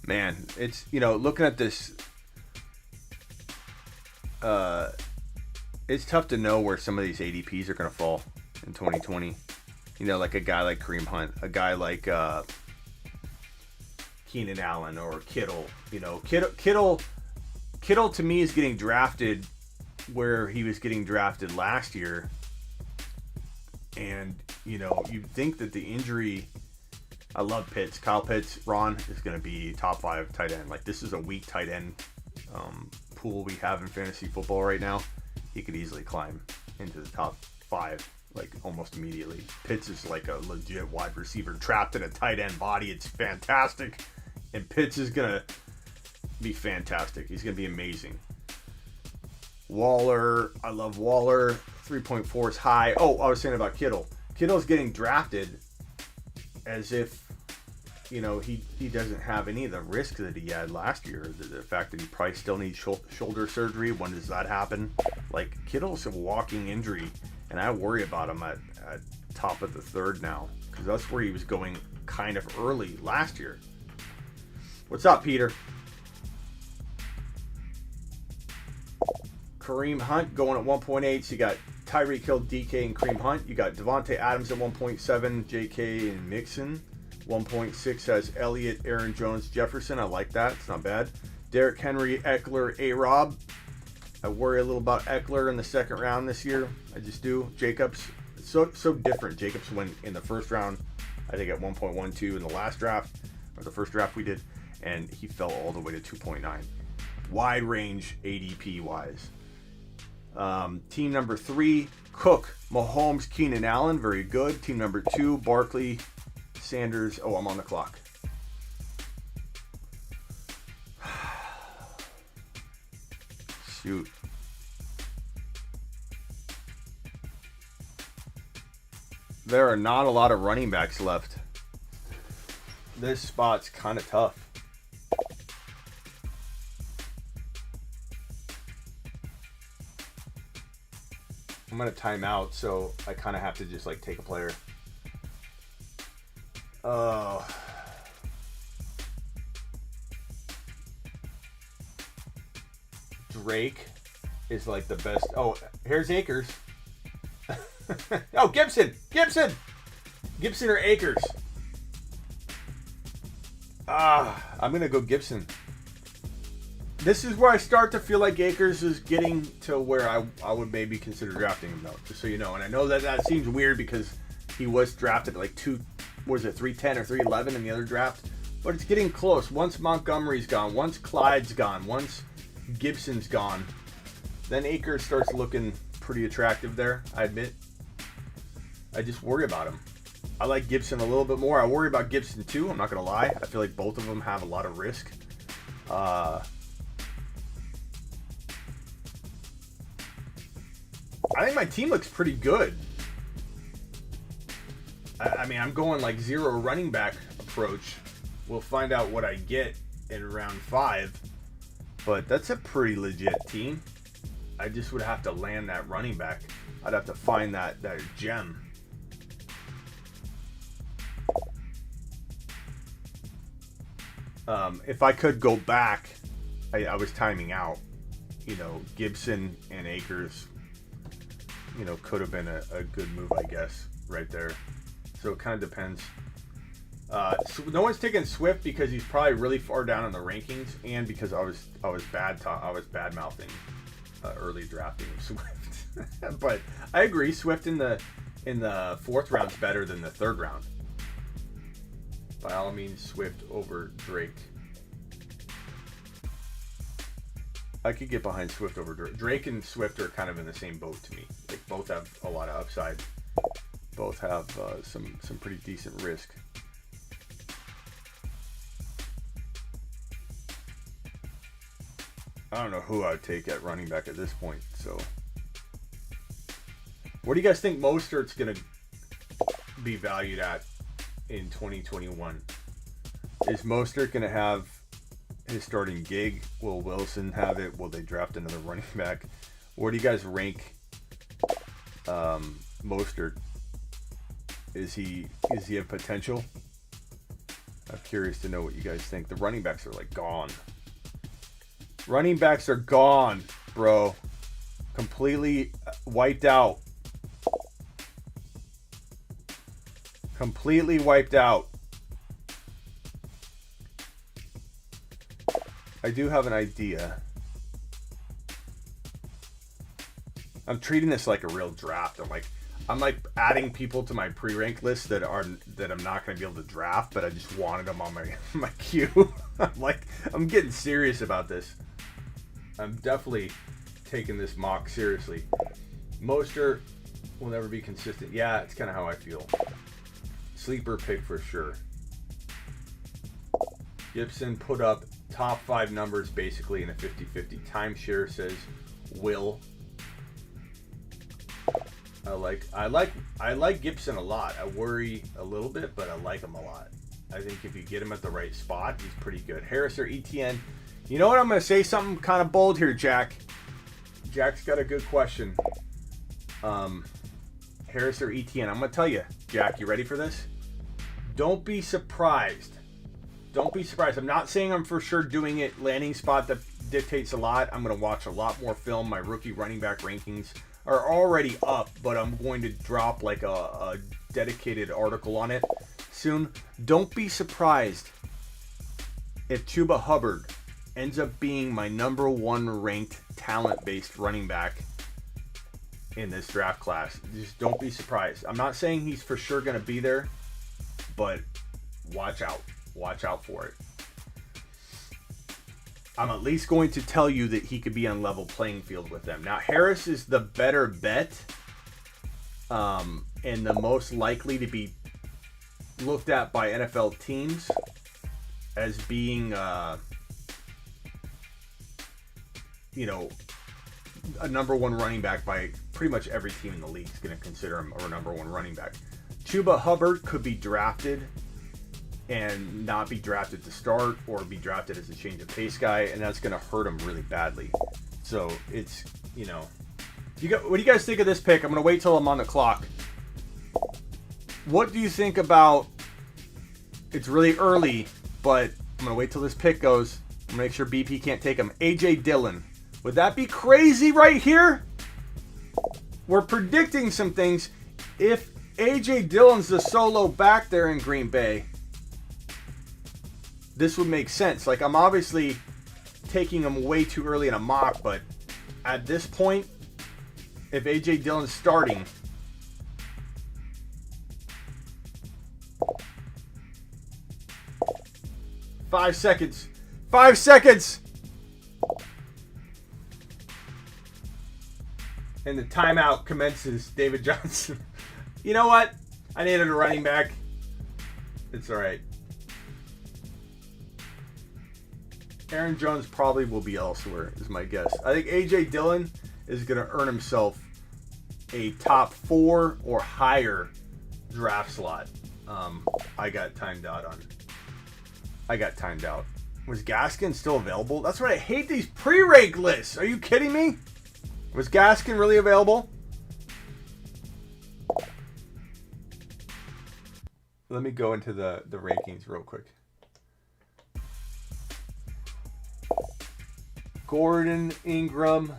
Man, it's, looking at this, it's tough to know where some of these ADPs are going to fall in 2020. Like a guy like Kareem Hunt, a guy like Keenan Allen or Kittle. Kittle to me is getting drafted where he was getting drafted last year. And, you'd think that the injury... I love Pitts. Kyle Pitts, Ron, is going to be top 5 tight end. Like, this is a weak tight end pool we have in fantasy football right now. He could easily climb into the top 5, like, almost immediately. Pitts is like a legit wide receiver trapped in a tight end body. It's fantastic. And Pitts is going to be fantastic. He's going to be amazing. Waller, I love Waller. 3.4 is high. Oh, I was saying about Kittle. Kittle's getting drafted as if, he doesn't have any of the risk that he had last year. The fact that he probably still needs shoulder surgery. When does that happen? Like, Kittle's a walking injury, and I worry about him at top of the 3rd now, because that's where he was going kind of early last year. What's up, Peter? Kareem Hunt going at 1.8. So you got Tyreek Hill, DK, and Kareem Hunt. You got Devontae Adams at 1.7, JK and Mixon. 1.6 has Elliott, Aaron Jones, Jefferson. I like that. It's not bad. Derrick Henry, Eckler, A-Rob. I worry a little about Eckler in the 2nd round this year. I just do. Jacobs, so different. Jacobs went in the 1st round, I think at 1.12 in the last draft, or the first draft we did, and he fell all the way to 2.9. Wide range ADP-wise. Team number 3, Cook, Mahomes, Keenan Allen, very good. Team number 2, Barkley, Sanders. Oh, I'm on the clock. Shoot. There are not a lot of running backs left. This spot's kind of tough. I'm going to time out, so I kind of have to just, take a player. Drake is, the best. Oh, here's Akers. Oh, Gibson or Akers. I'm going to go Gibson. This is where I start to feel like Akers is getting to where I would maybe consider drafting him, though, just so you know. And I know that seems weird because he was drafted at 310 or 311 in the other draft. But it's getting close. Once Montgomery's gone, once Clyde's gone, once Gibson's gone, then Akers starts looking pretty attractive there, I admit. I just worry about him. I like Gibson a little bit more. I worry about Gibson too, I'm not going to lie. I feel like both of them have a lot of risk. I think my team looks pretty good. I mean, I'm going zero running back approach. We'll find out what I get in round 5. But that's a pretty legit team. I just would have to land that running back. I'd have to find that gem. If I could go back, I was timing out. Gibson and Akers, could have been a good move, I guess, right there. So it kind of depends. So no one's taking Swift because he's probably really far down in the rankings, and because I was bad mouthing early drafting of Swift. But I agree, Swift in the 4th round's better than the 3rd round. By all means, Swift over Drake. I could get behind Swift over Drake. Drake and Swift are kind of in the same boat to me. Like, both have a lot of upside. Both have some pretty decent risk. I don't know who I would take at running back at this point. So, what do you guys think Mostert's going to be valued at in 2021? Is Mostert going to have his starting gig? Will Wilson have it? Will they draft another running back? Where do you guys rank Mostert? Is he a potential? I'm curious to know what you guys think. The running backs are like gone. Running backs are gone, bro. Completely wiped out. Completely wiped out. I do have an idea. I'm treating this like a real draft. I'm like adding people to my pre-rank list that I'm not going to be able to draft, but I just wanted them on my queue. I'm getting serious about this. I'm definitely taking this mock seriously. Mostert will never be consistent. Yeah, it's kind of how I feel. Sleeper pick for sure. Gibson put up top 5 numbers basically in a 50-50 timeshare, says Will. I like Gibson a lot. I worry a little bit, but I like him a lot. I think if you get him at the right spot, he's pretty good. Harris or Etienne? You know what? I'm going to say something kind of bold here, Jack. Jack's got a good question. Harris or Etienne? I'm going to tell you, Jack, you ready for this? Don't be surprised. Don't be surprised. I'm not saying I'm for sure doing it landing spot that dictates a lot. I'm going to watch a lot more film. My rookie running back rankings are already up, but I'm going to drop like a dedicated article on it soon. Don't be surprised if Chuba Hubbard ends up being my number 1 ranked talent-based running back in this draft class. Just don't be surprised. I'm not saying he's for sure going to be there, but watch out. Watch out for it. I'm at least going to tell you that he could be on level playing field with them. Now, Harris is the better bet and the most likely to be looked at by NFL teams as being, a number 1 running back by pretty much every team in the league is going to consider him a number 1 running back. Chuba Hubbard could be drafted and not be drafted to start or be drafted as a change of pace guy, and that's going to hurt him really badly. So it's, what do you guys think of this pick? I'm going to wait till I'm on the clock. What do you think about, it's really early, but I'm going to wait till this pick goes. I'm going to make sure BP can't take him. A.J. Dillon. Would that be crazy right here? We're predicting some things. If A.J. Dillon's the solo back there in Green Bay, this would make sense. Like, I'm obviously taking him way too early in a mock, but at this point, if A.J. Dillon's starting, Five seconds. And the timeout commences. David Johnson. You know what? I needed a running back. It's all right. Aaron Jones probably will be elsewhere, is my guess. I think A.J. Dillon is going to earn himself a top 4 or higher draft slot. I got timed out. Was Gaskin still available? That's what I hate, these pre-rank lists. Are you kidding me? Was Gaskin really available? Let me go into the rankings real quick. Gordon, Ingram.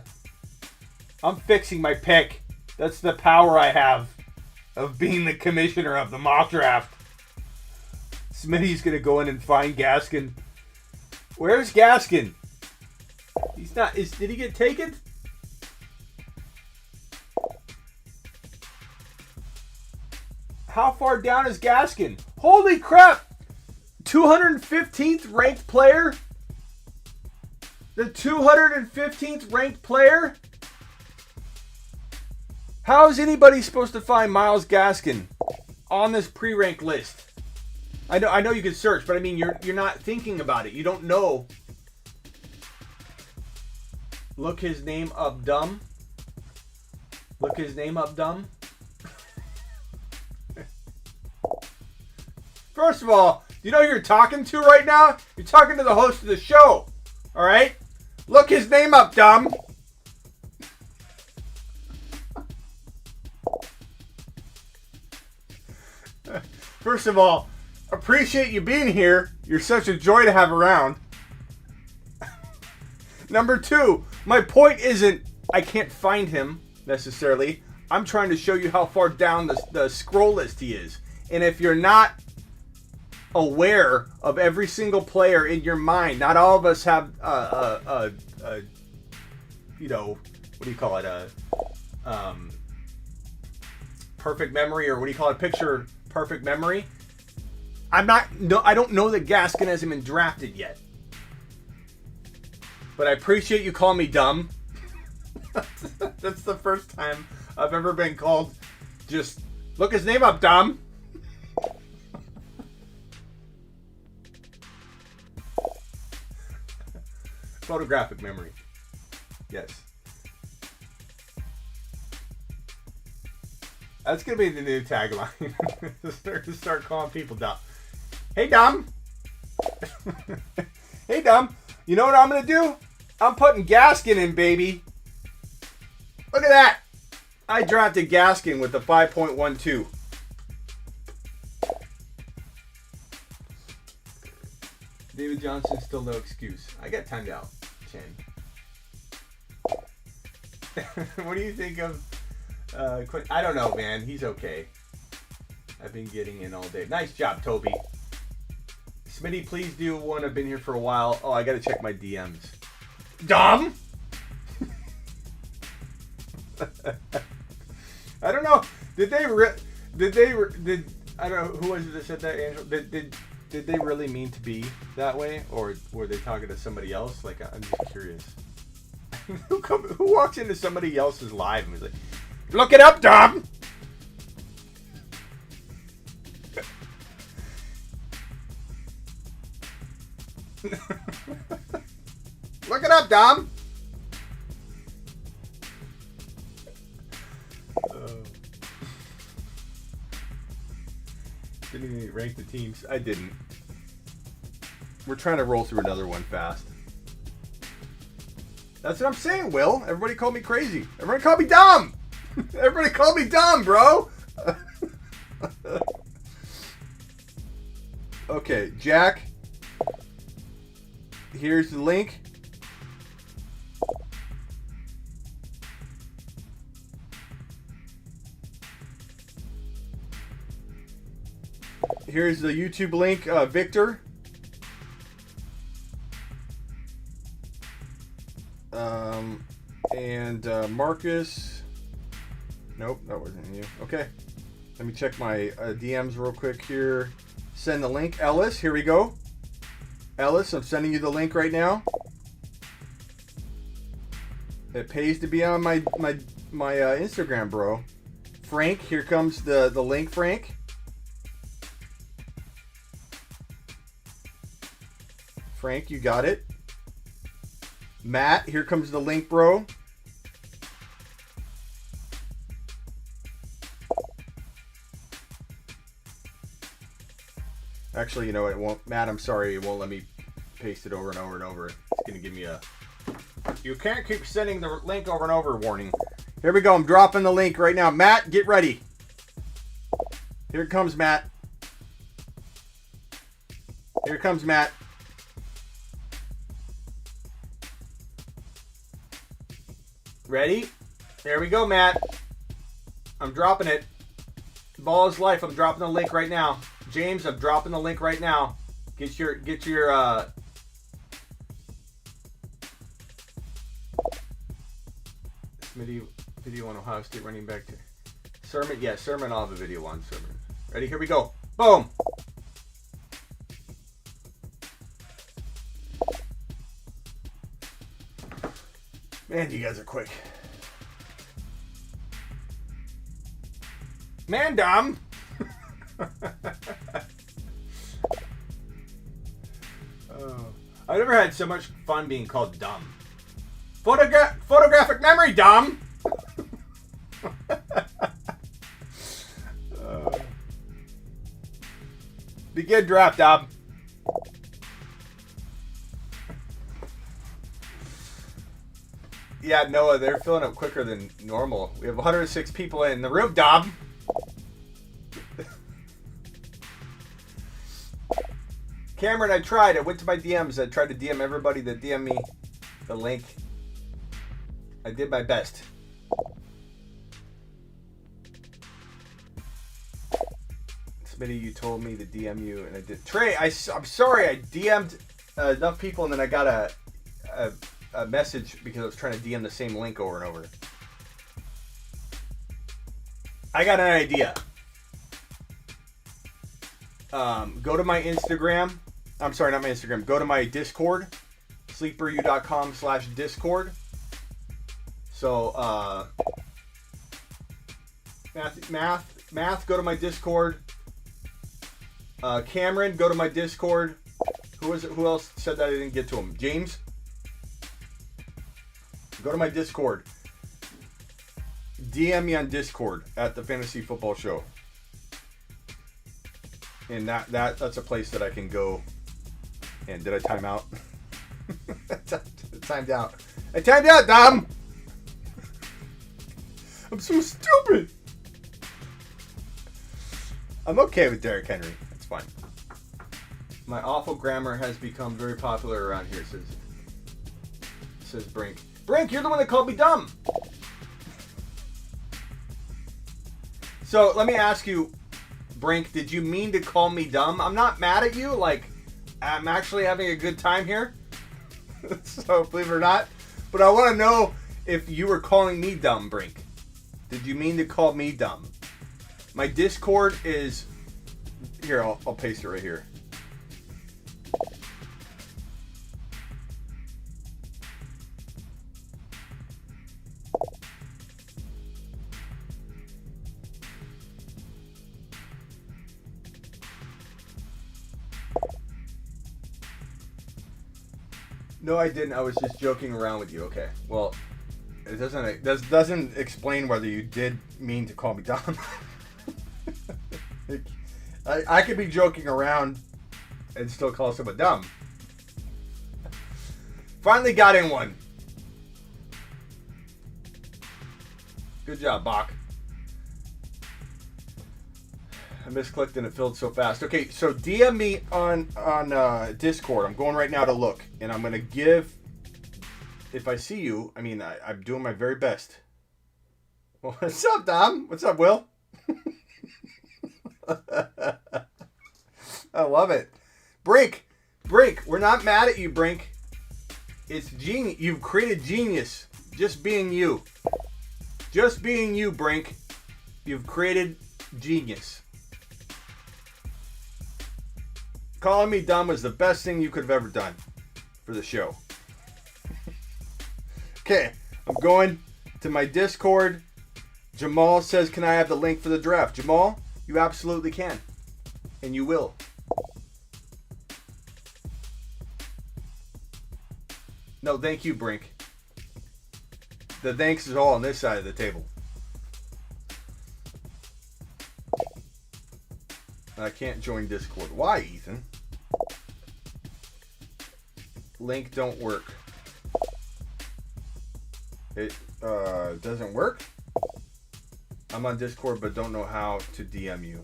I'm fixing my pick. That's the power I have of being the commissioner of the mock draft. Smitty's going to go in and find Gaskin. Where's Gaskin? He's not. Did he get taken? How far down is Gaskin? Holy crap! 215th ranked player? The 215th ranked player? How is anybody supposed to find Myles Gaskin on this pre-ranked list? I know you can search, but I mean you're not thinking about it. You don't know. Look his name up, dumb. Look his name up, dumb. First of all, you know who you're talking to right now? You're talking to the host of the show. All right? Look his name up, dumb. First of all, appreciate you being here. You're such a joy to have around. Number two, my point isn't I can't find him necessarily. I'm trying to show you how far down the scroll list he is. And if you're not aware of every single player in your mind, not all of us have you know, what do you call it? Perfect memory, or what do you call it? Picture perfect memory. I don't know that Gaskin hasn't been drafted yet. But I appreciate you calling me dumb. That's the first time I've ever been called just look his name up, dumb. Photographic memory. Yes. That's going to be the new tagline. Start calling people dumb. Hey, dumb. Hey, dumb. You know what I'm going to do? I'm putting Gaskin in, baby. Look at that. I drafted Gaskin with the 5.12. David Johnson, still no excuse. I got timed out, Chen. What do you think of Quinn? I don't know, man. He's okay. I've been getting in all day. Nice job, Toby. Smitty, please do one. I've been here for a while. Oh, I got to check my DMs. Dumb? I don't know. Did I don't know who was it that said that, Angel? Did they really mean to be that way, or were they talking to somebody else? Like, I'm just curious. Who walks into somebody else's live and was like, "Look it up, Dom." Look it up, Dom. Didn't even rank the teams. I didn't. We're trying to roll through another one fast. That's what I'm saying, Will. Everybody called me crazy. Everybody called me dumb. Everybody called me dumb, bro. Okay, Jack. Here's the link. Here's the YouTube link, Victor. And Marcus. Nope, that wasn't you. Okay. Let me check my DMs real quick here. Send the link. Ellis, here we go. Ellis, I'm sending you the link right now. It pays to be on my Instagram, bro. Frank, here comes the link, Frank. Frank, you got it. Matt, here comes the link, bro. Actually, you know, it won't. Matt, I'm sorry, it won't let me paste it over and over and over. It's going to give me a "you can't keep sending the link over and over" warning. Here we go. I'm dropping the link right now. Matt, get ready. Here it comes, Matt. Here it comes, Matt. Ready? There we go, Matt. I'm dropping it. Ball is life. I'm dropping the link right now. James, I'm dropping the link right now. Get your video on Ohio State running back to Sermon. Yeah, Sermon. I'll have a video on Sermon. Ready? Here we go. Boom. Man, you guys are quick. Man, Dom. I've never had so much fun being called dumb. Photographic memory, Dom. Begin draft, Dom. Yeah, Noah, they're filling up quicker than normal. We have 106 people in the room, Dom. Cameron, I tried. I went to my DMs. I tried to DM everybody that DM me the link. I did my best. Smitty, you told me to DM you, and I did. Trey, I'm sorry. I DM'd enough people, and then I got a message because I was trying to DM the same link over and over. I got an idea. Go to my Instagram. I'm sorry, not my Instagram. Go to my Discord. sleeperu.com/Discord. So, Math, go to my Discord. Cameron, go to my Discord. Who else said that I didn't get to him? James? Go to my Discord. DM me on Discord at the Fantasy Football Show. And that's a place that I can go. And did I time out? Timed out. I timed out, Dom! I'm so stupid! I'm okay with Derrick Henry. That's fine. My awful grammar has become very popular around here, says Brink. Brink, you're the one that called me dumb! So, let me ask you, Brink, did you mean to call me dumb? I'm not mad at you. Like, I'm actually having a good time here. So, believe it or not. But I want to know if you were calling me dumb, Brink. Did you mean to call me dumb? My Discord is... Here, I'll paste it right here. No, I didn't. I was just joking around with you. Okay. Well, it doesn't explain whether you did mean to call me dumb. I could be joking around and still call someone dumb. Finally got in one. Good job, Bach. I misclicked and it filled so fast. Okay, so DM me on Discord. I'm going right now to look, and I'm gonna give. If I see you, I mean, I'm doing my very best. Well, what's up, Dom? What's up, Will? I love it, Brink. We're not mad at you, Brink. It's genius. You've created genius. Just being you. Just being you, Brink. You've created genius. Calling me dumb was the best thing you could have ever done for the show. Okay, I'm going to my Discord. Jamal says, can I have the link for the draft? Jamal, you absolutely can. And you will. No, thank you, Brink. The thanks is all on this side of the table. I can't join Discord. Why, Ethan? Link don't work. It doesn't work? I'm on Discord but don't know how to DM you.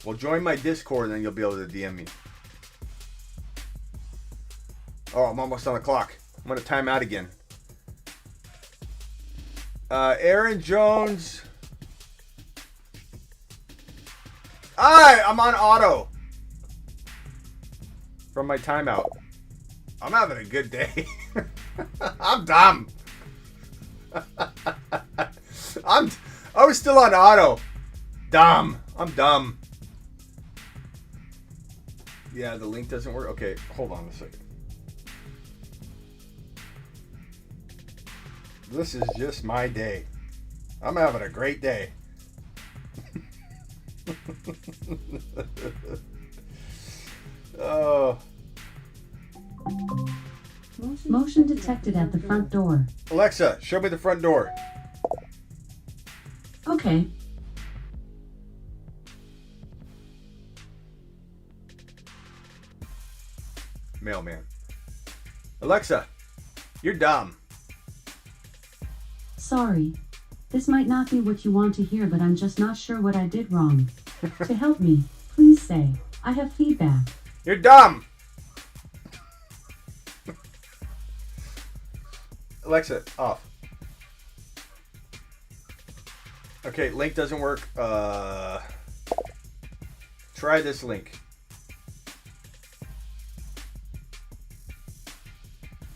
Well, join my Discord and then you'll be able to DM me. Oh, I'm almost on the clock. I'm going to time out again. Aaron Jones. I'm on auto. From my timeout. I'm having a good day. I'm dumb. I was still on auto. Dumb. I'm dumb. Yeah, the link doesn't work. Okay, hold on a second. This is just my day. I'm having a great day. Oh. Motion detected at the front door. Alexa, show me the front door. Okay. Mailman. Alexa, you're dumb. Sorry. This might not be what you want to hear, but I'm just not sure what I did wrong. To help me, please say, I have feedback. You're dumb. Alexa, off. Okay, link doesn't work. Try this link.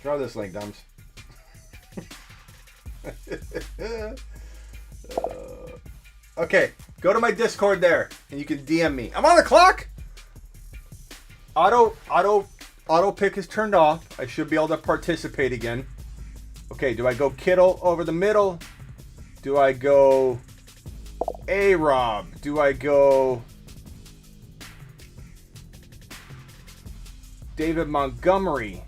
Try this link, dumbs. Okay, go to my Discord there, and you can DM me. I'm on the clock. Auto pick is turned off. I should be able to participate again. Okay, do I go Kittle over the middle? Do I go A-Rob? Do I go David Montgomery?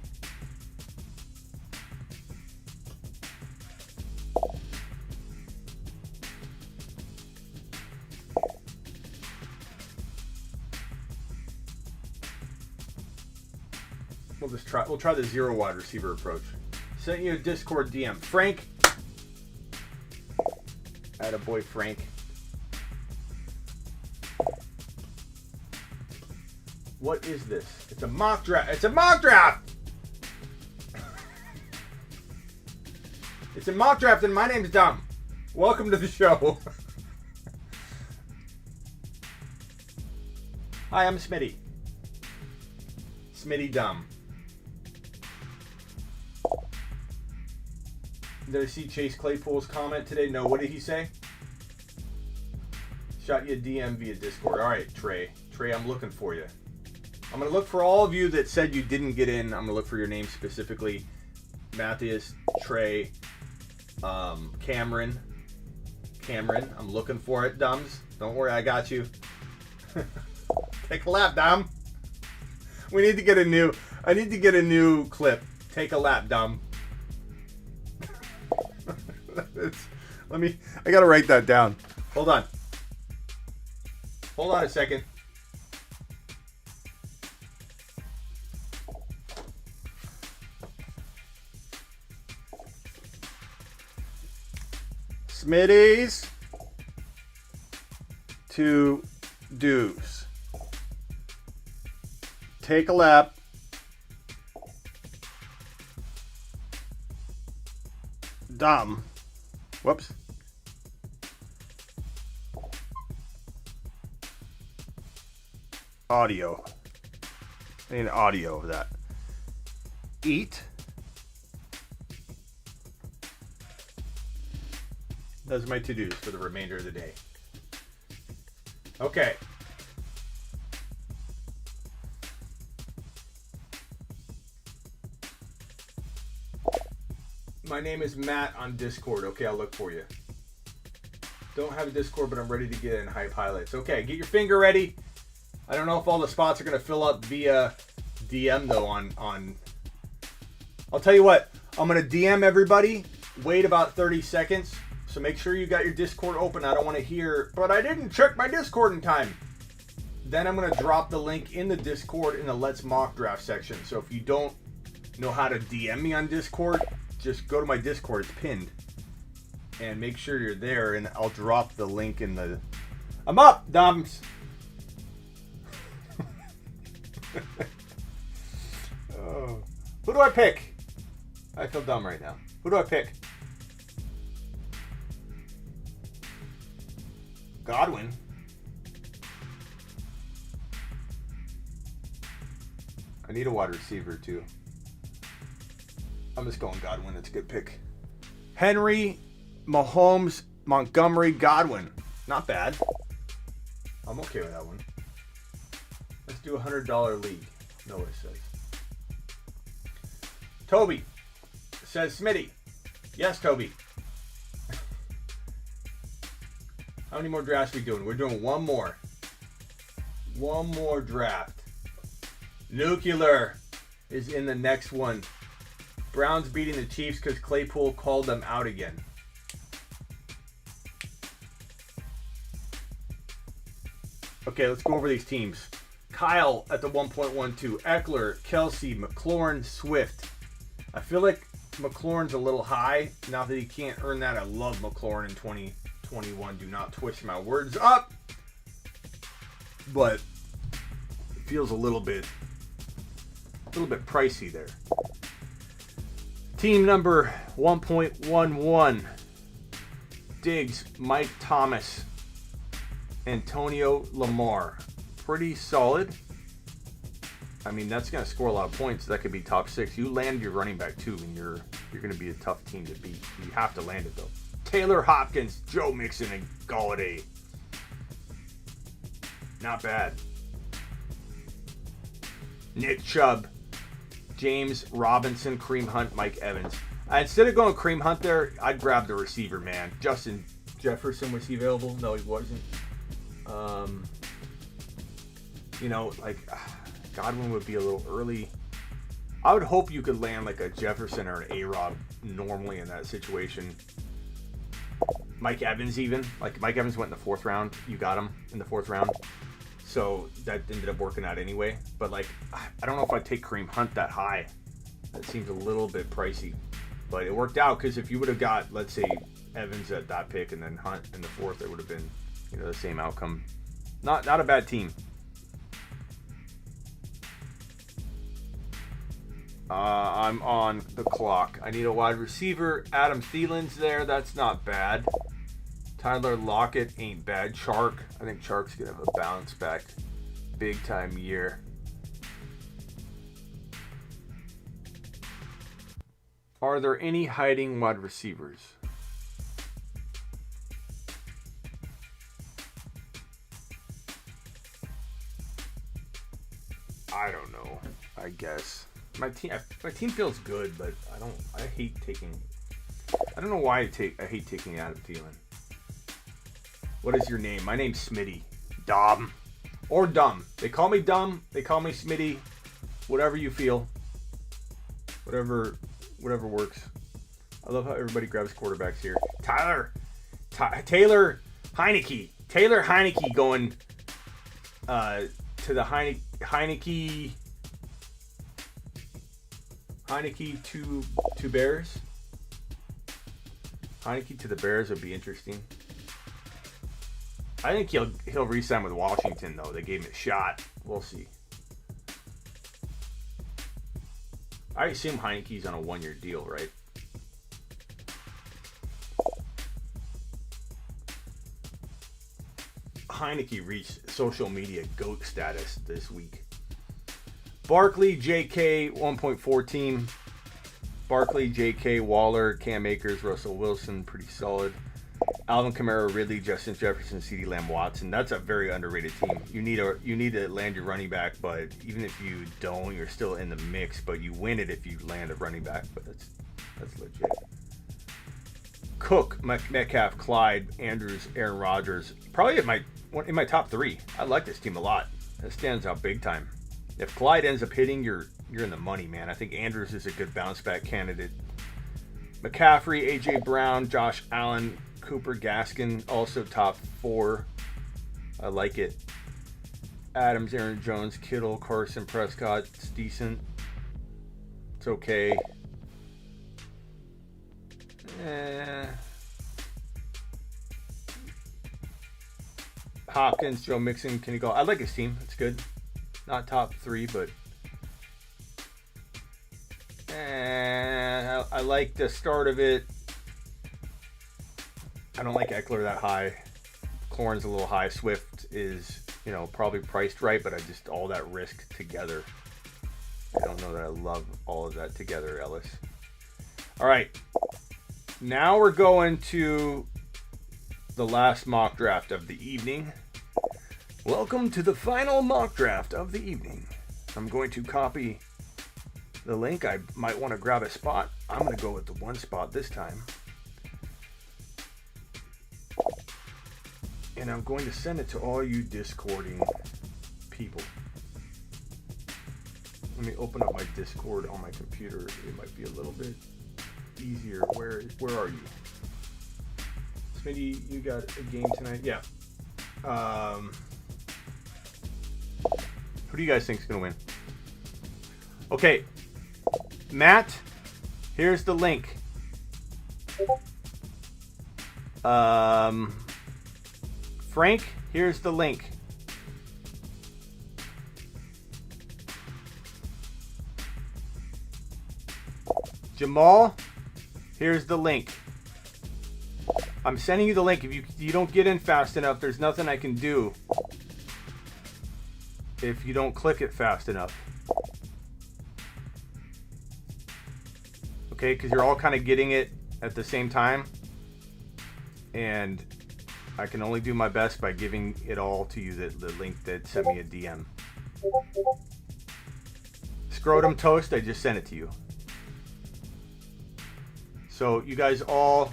We'll try the zero wide receiver approach. Sent you a Discord DM. Frank. Attaboy, Frank. What is this? It's a mock draft. It's a mock draft! It's a mock draft and my name's Dumb. Welcome to the show. Hi, I'm Smitty. Smitty Dumb. Did I see Chase Claypool's comment today? No, what did he say? Shot you a DM via Discord. All right, Trey. Trey, I'm looking for you. I'm going to look for all of you that said you didn't get in. I'm going to look for your name specifically. Matthias, Trey, Cameron. Cameron, I'm looking for it, dumbs. Don't worry, I got you. Take a lap, dumb. We need to get a new... I need to get a new clip. Take a lap, dumb. I gotta write that down. Hold on. Hold on a second. Smitty's to do's. Take a lap. Dumb. Whoops. Audio. I need audio of that. Eat. Those are my to-dos for the remainder of the day. Okay. My name is Matt on Discord. Okay, I'll look for you. Don't have a Discord, but I'm ready to get in hype highlights. Okay, get your finger ready. I don't know if all the spots are going to fill up via DM, though, on... I'll tell you what. I'm going to DM everybody. Wait about 30 seconds. So make sure you got your Discord open. I don't want to hear, but I didn't check my Discord in time. Then I'm going to drop the link in the Discord in the Let's Mock Draft section. So if you don't know how to DM me on Discord, just go to my Discord. It's pinned. And make sure you're there, and I'll drop the link in the... I'm up, dumbs! Oh. Who do I pick? I feel dumb right now. Who do I pick? Godwin. I need a wide receiver too. I'm just going Godwin. That's a good pick. Henry, Mahomes, Montgomery, Godwin. Not bad. I'm okay with that one. Let's do a $100 league. Noah says. Toby says, Smitty, Yes, Toby. How many more drafts are we doing? We're doing one more. One more draft. Nuclear is in the next one. Browns beating the Chiefs because Claypool called them out again. Okay, let's go over these teams. Kyle at the 1.12. Eckler, Kelsey, McLaurin, Swift. I feel like McLaurin's a little high. Now that he can't earn that, I love McLaurin in 2021. Do not twist my words up. But it feels a little bit pricey there. Team number 1.11. Diggs, Mike Thomas, Antonio Lamar. Pretty solid. I mean, that's going to score a lot of points. That could be top 6. You land your running back too, and you're going to be a tough team to beat. You have to land it though. Taylor Hopkins, Joe Mixon, and Galladay. Not bad. Nick Chubb, James Robinson, Kareem Hunt, Mike Evans. Instead of going Kareem Hunt there, I'd grab the receiver, man. Justin Jefferson, was he available? No, he wasn't. Godwin would be a little early. I would hope you could land like a Jefferson or an A-Rob normally in that situation. Mike Evans even. Like Mike Evans went in the 4th round. You got him in the 4th round. So that ended up working out anyway. But like, I don't know if I'd take Kareem Hunt that high. That seems a little bit pricey. But it worked out because if you would have got, let's say, Evans at that pick and then Hunt in the 4th, it would have been, the same outcome. Not a bad team. I'm on the clock. I need a wide receiver. Adam Thielen's there. That's not bad. Tyler Lockett ain't bad. Chark. I think Chark's going to have a bounce back big time year. Are there any hiding wide receivers? I don't know. I guess. My team feels good, but I hate taking. I don't know why I hate taking Adam Thielen. What is your name? My name's Smitty. Dom. Or Dumb. They call me Dumb. They call me Smitty. Whatever you feel. Whatever works. I love how everybody grabs quarterbacks here. Taylor Heineke. Taylor Heineke going to the Heineke to Bears. Heineke to the Bears would be interesting. I think he'll re-sign with Washington though. They gave him a shot. We'll see. I assume Heineke's on a 1-year deal, right? Heineke reached social media GOAT status this week. Barkley, JK, 1.4 team. Barkley, JK, Waller, Cam Akers, Russell Wilson, pretty solid. Alvin Kamara, Ridley, Justin Jefferson, CeeDee Lamb, Watson. That's a very underrated team. You need to land your running back, but even if you don't, you're still in the mix. But you win it if you land a running back. But that's legit. Cook, Metcalf, Clyde, Andrews, Aaron Rodgers. Probably in my top 3. I like this team a lot. That stands out big time. If Clyde ends up hitting, you're in the money, man. I think Andrews is a good bounce back candidate. McCaffrey, AJ Brown, Josh Allen, Cooper Gaskin, also top 4. I like it. Adams, Aaron Jones, Kittle, Carson, Prescott. It's decent. It's okay. Hopkins, Joe Mixon, Kenny Gall. I like his team. It's good. Not top 3, but I like the start of it. I don't like Eckler that high. Corn's a little high. Swift is, probably priced right, but all that risk together. I don't know that I love all of that together, Ellis. All right. Now we're going to the last mock draft of the evening. Welcome to the final mock draft of the evening. I'm going to copy the link, I might want to grab a spot. I'm going to go with the one spot this time. And I'm going to send it to all you Discording people. Let me open up my Discord on my computer. It might be a little bit easier. Where are you? Smitty, you got a game tonight? Yeah. Who do you guys think is going to win? Okay. Matt, here's the link. Frank, here's the link. Jamal, here's the link. I'm sending you the link. If you don't get in fast enough, there's nothing I can do if you don't click it fast enough. Okay, because you're all kind of getting it at the same time. And I can only do my best by giving it all to you, the link that sent me a DM. Scrotum Toast, I just sent it to you. So you guys all...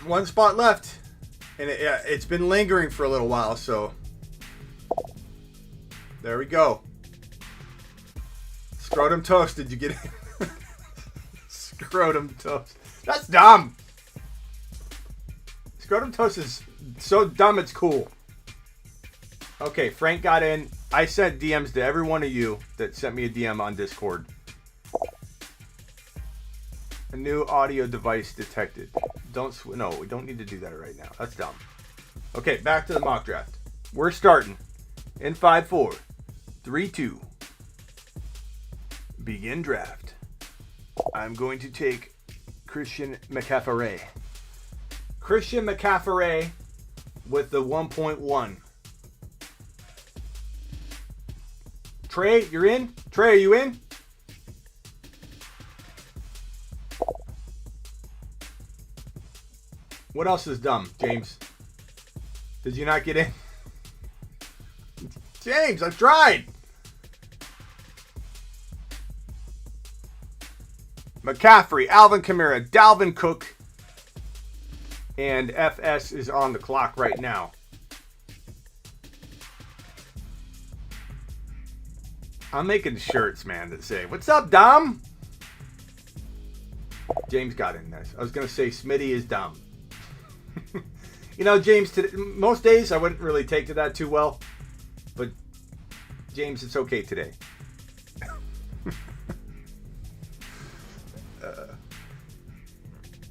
One spot left. And it's been lingering for a little while, so there we go. Scrotum Toast, did you get it? Scrotum Toast. That's dumb. Scrotum Toast is so dumb it's cool. Okay, Frank got in. I sent DMs to every one of you that sent me a DM on Discord. A new audio device detected. No, we don't need to do that right now. That's dumb. Okay, back to the mock draft. We're starting in 5, 4, 3, 2. Begin draft. I'm going to take Christian McCaffrey. Christian McCaffrey with the 1.1. Trey, you're in? Trey, are you in? What else is dumb, James? Did you not get in? James, I've tried. McCaffrey, Alvin Kamara, Dalvin Cook, and FS is on the clock right now. I'm making shirts, man, that say, "What's up, Dom?" James got in this. I was going to say Smitty is dumb. You know, James, most days I wouldn't really take to that too well. But, James, it's okay today.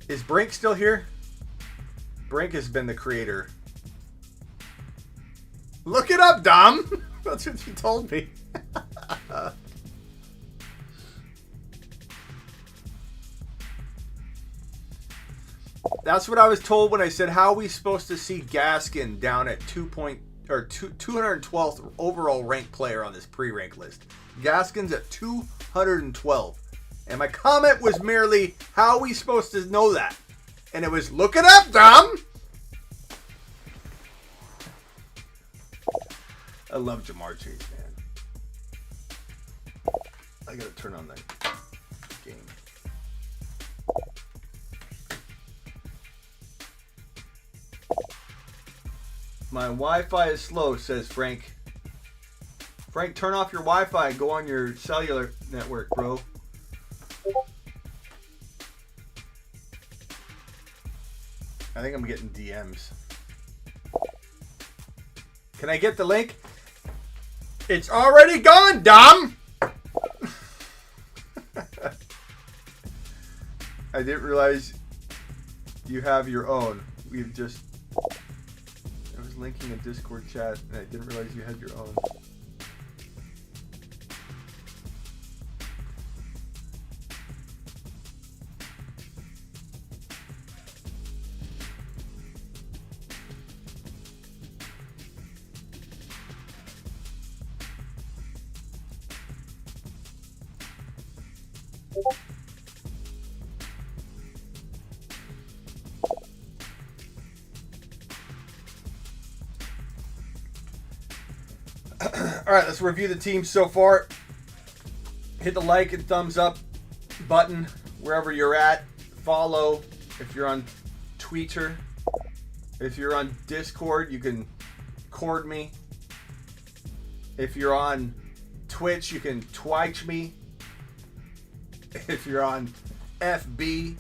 Is Brink still here? Brink has been the creator. Look it up, Dom! That's what you told me. That's what I was told when I said, how are we supposed to see Gaskin down at 212th overall ranked player on this pre-rank list? Gaskin's at 212. And my comment was merely, how are we supposed to know that? And it was, look it up, Dom! I love Jamar Chase, man. I gotta turn on the game. My Wi-Fi is slow, says Frank. Frank, turn off your Wi-Fi and go on your cellular network, bro. I think I'm getting DMs. Can I get the link? It's already gone, Dom! I didn't realize you have your own. We've just... I was linking a Discord chat and I didn't realize you had your own. All right, let's review the teams so far. Hit the like and thumbs up button wherever you're at. Follow if you're on Twitter. If you're on Discord, you can cord me. If you're on Twitch, you can twitch me. If you're on FB,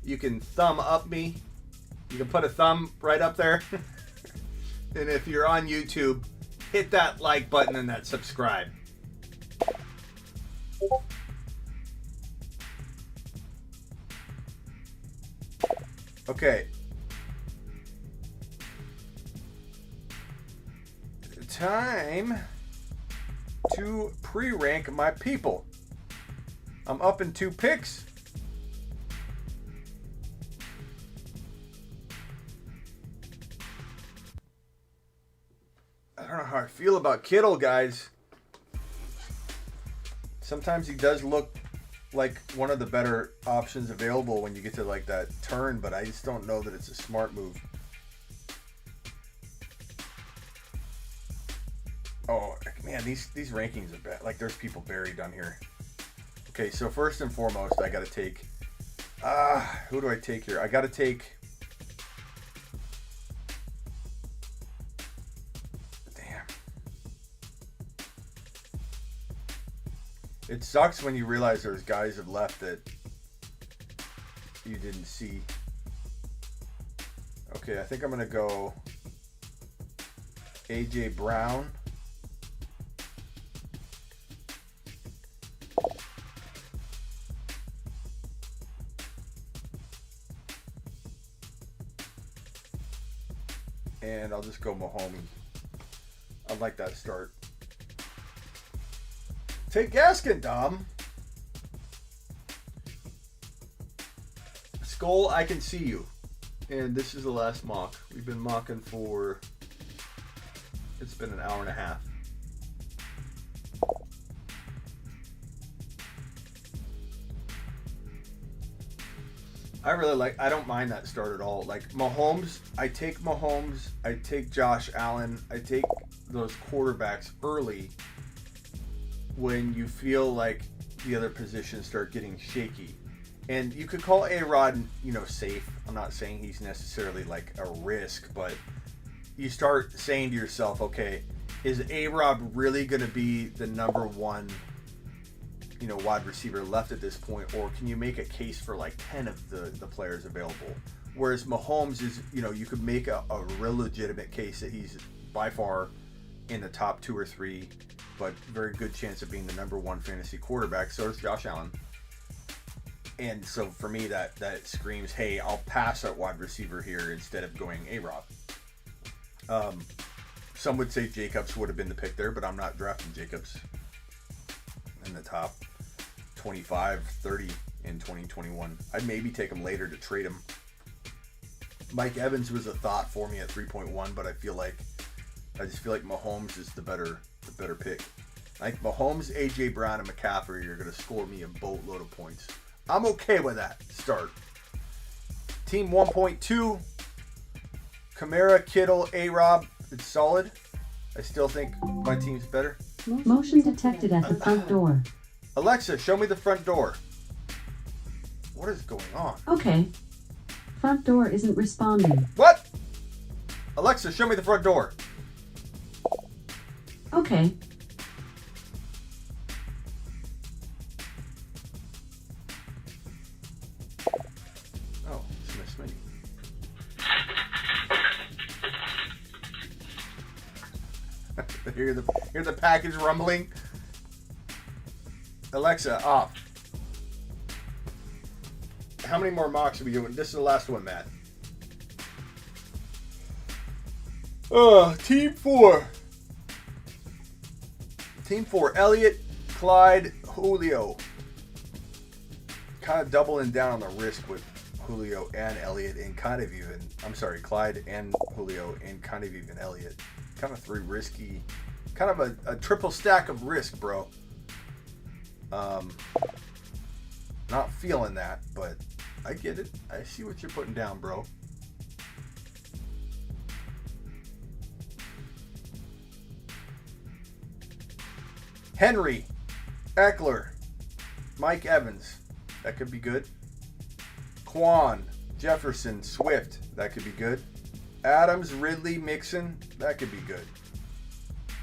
you can thumb up me. You can put a thumb right up there. And if you're on YouTube, hit that like button and that subscribe. Okay. Time to pre-rank my people. I'm up in 2 picks. I don't know how I feel about Kittle, guys. Sometimes he does look like one of the better options available when you get to like that turn, but I just don't know that it's a smart move. Oh man, these rankings are bad. Like there's people buried on here. Okay, so first and foremost, I got to take. Who do I take here? I got to take. Damn. It sucks when you realize there's guys have left that you didn't see. Okay, I think I'm gonna go AJ Brown. And I'll just go Mahomes. I like that start. Take Gaskin, Dom. Skull, I can see you. And this is the last mock. We've been mocking for... It's been an hour and a half. I don't mind that start at all. Like Mahomes, I take Josh Allen, I take those quarterbacks early when you feel like the other positions start getting shaky. And you could call A-Rod, safe. I'm not saying he's necessarily like a risk, but you start saying to yourself, okay, is A-Rod really going to be the number one wide receiver left at this point, or can you make a case for like 10 of the players available? Whereas Mahomes is, you could make a real legitimate case that he's by far in the top 2 or 3, but very good chance of being the number 1 fantasy quarterback. So is Josh Allen. And so for me, that screams, hey, I'll pass at wide receiver here instead of going A-Rod. Some would say Jacobs would have been the pick there, but I'm not drafting Jacobs in the top 25, 30 in 2021. I'd maybe take him later to trade him. Mike Evans was a thought for me at 3.1, but I just feel like Mahomes is the better pick. Like Mahomes, AJ Brown, and McCaffrey are going to score me a boatload of points. I'm okay with that start. Team 1.2, Kamara, Kittle, A-Rob. It's solid. I still think my team's better. Motion detected at the front door. Alexa, show me the front door. What is going on? Okay. Front door isn't responding. What? Alexa, show me the front door. Okay. Oh, it's Miss Smitty. Hear the package rumbling. Alexa, off. How many more mocks are we doing? This is the last one, Matt. Team 4. Team 4. Elliott, Clyde, Julio. Kind of doubling down on the risk with Julio and Elliott and kind of even... I'm sorry, Clyde and Julio and kind of even Elliott. Kind of 3 risky... Kind of a triple stack of risk, bro. Not feeling that, but I get it. I see what you're putting down, bro. Henry, Eckler, Mike Evans. That could be good. Quan, Jefferson, Swift. That could be good. Adams, Ridley, Mixon. That could be good.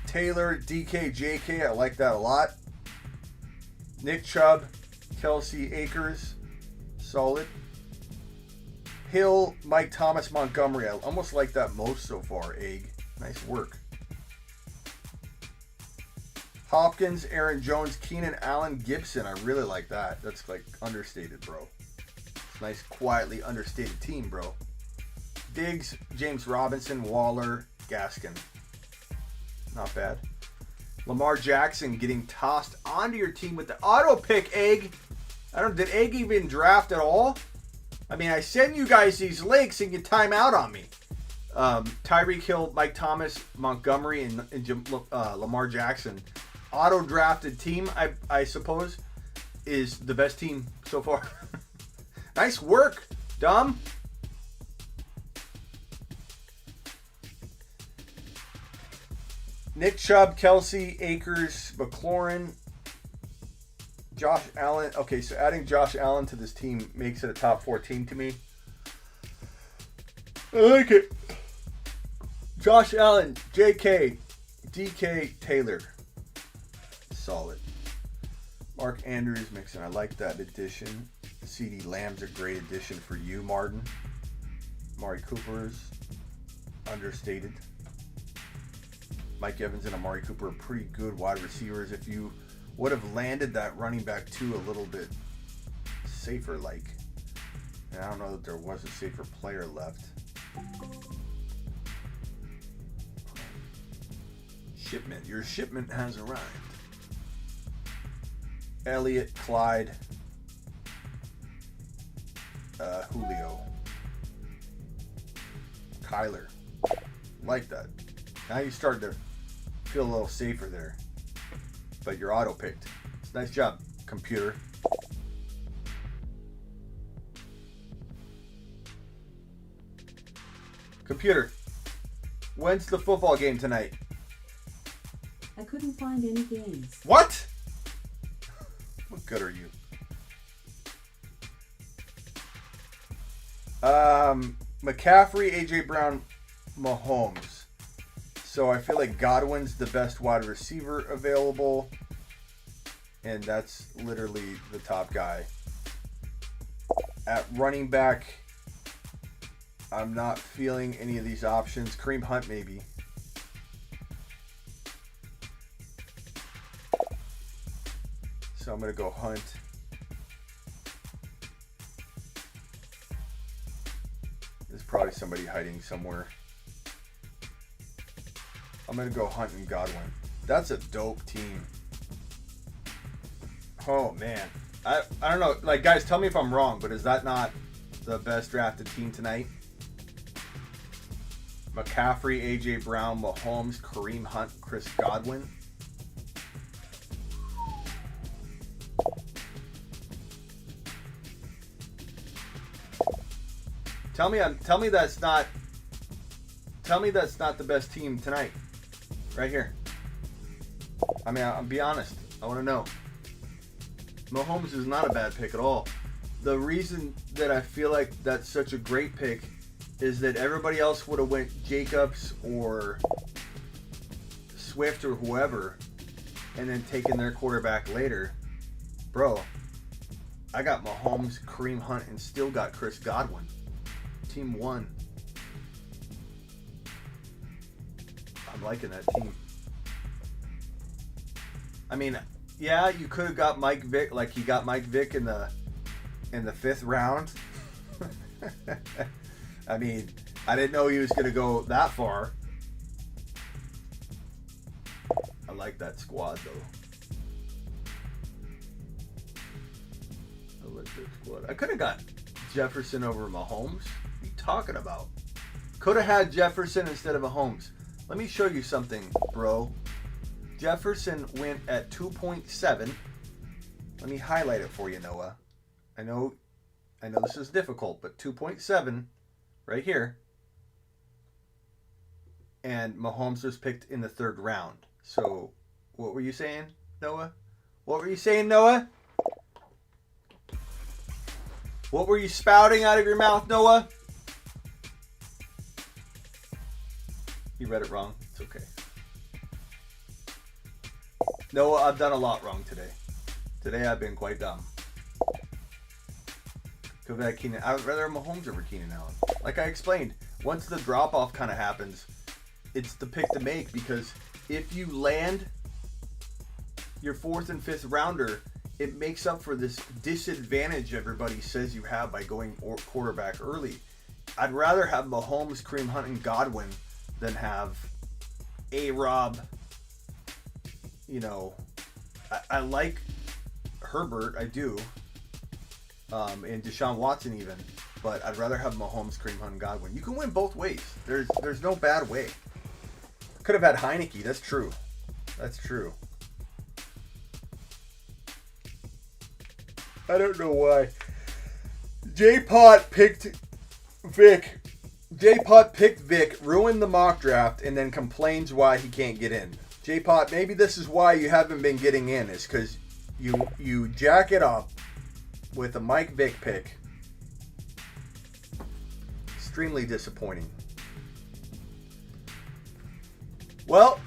Taylor, DK, JK. I like that a lot. Nick Chubb, Kelsey, Akers. Solid. Hill, Mike Thomas, Montgomery. I almost like that most so far, Egg. Nice work. Hopkins, Aaron Jones, Keenan Allen, Gibson. I really like that. That's like understated, bro. It's a nice, quietly understated team, bro. Diggs, James Robinson, Waller, Gaskin. Not bad. Lamar Jackson getting tossed onto your team with the auto pick, Egg. Did Egg even draft at all? I mean, I send you guys these links and you time out on me. Tyreek Hill, Mike Thomas, Montgomery, and Lamar Jackson. Auto-drafted team, I suppose, is the best team so far. Nice work, Dom. Nick Chubb, Kelsey, Akers, McLaurin, Josh Allen. Okay, so adding Josh Allen to this team makes it a top 4 team to me. I like it. Josh Allen, JK, DK, Taylor. Solid. Mark Andrews, Mixon. I like that addition. CD Lamb's a great addition for you, Martin. Amari Cooper's understated. Mike Evans and Amari Cooper are pretty good wide receivers. If you would have landed that running back 2 a little bit safer, like. And I don't know that there was a safer player left. Shipment. Your shipment has arrived. Elliott, Clyde, Julio, Kyler. Like that. Now you start to feel a little safer there. But you're auto-picked. Nice job, computer. Computer, when's the football game tonight? I couldn't find any games. What? What good are you? McCaffrey, AJ Brown, Mahomes. So I feel like Godwin's the best wide receiver available. And that's literally the top guy. At running back, I'm not feeling any of these options. Kareem Hunt, maybe. So I'm going to go Hunt. There's probably somebody hiding somewhere. I'm going to go Hunt and Godwin. That's a dope team. Oh, man. I don't know. Like, guys, tell me if I'm wrong, but is that not the best drafted team tonight? McCaffrey, A.J. Brown, Mahomes, Kareem Hunt, Chris Godwin. Tell me that's not the best team tonight. Right here. I mean, I'll be honest. I want to know. Mahomes is not a bad pick at all. The reason that I feel like that's such a great pick is that everybody else would have went Jacobs or Swift or whoever and then taken their quarterback later. Bro, I got Mahomes, Kareem Hunt, and still got Chris Godwin. Team 1. I'm liking that team. I mean, yeah, you could have got Mike Vick, like he got Mike Vick in the 5th round. I mean, I didn't know he was going to go that far. I like that squad, though. I like that squad. I could have got Jefferson over Mahomes. What are you talking about? Could have had Jefferson instead of Mahomes. Let me show you something, bro. Jefferson went at 2.7. Let me highlight it for you, Noah. I know this is difficult, but 2.7 right here. And Mahomes was picked in the 3rd round. So, what were you saying, Noah? What were you saying, Noah? What were you spouting out of your mouth, Noah? You read it wrong. It's okay. Noah, I've done a lot wrong today. Today I've been quite dumb. Go back, Keenan. I would rather have Mahomes over Keenan Allen. Like I explained, once the drop-off kind of happens, it's the pick to make, because if you land your 4th and 5th rounder, it makes up for this disadvantage everybody says you have by going quarterback early. I'd rather have Mahomes, Kareem Hunt, and Godwin than have A-Rob. You know, I like Herbert, I do, and Deshaun Watson even, but I'd rather have Mahomes, Kareem Hunt, and Godwin. You can win both ways. There's no bad way. Could have had Heineke. That's true. That's true. I don't know why. J-Pot picked Vic. J-Pot picked Vic, ruined the mock draft, and then complains why he can't get in. J-Pot, maybe this is why you haven't been getting in, is because you jack it up with a Mike Vick pick. Extremely disappointing. Well,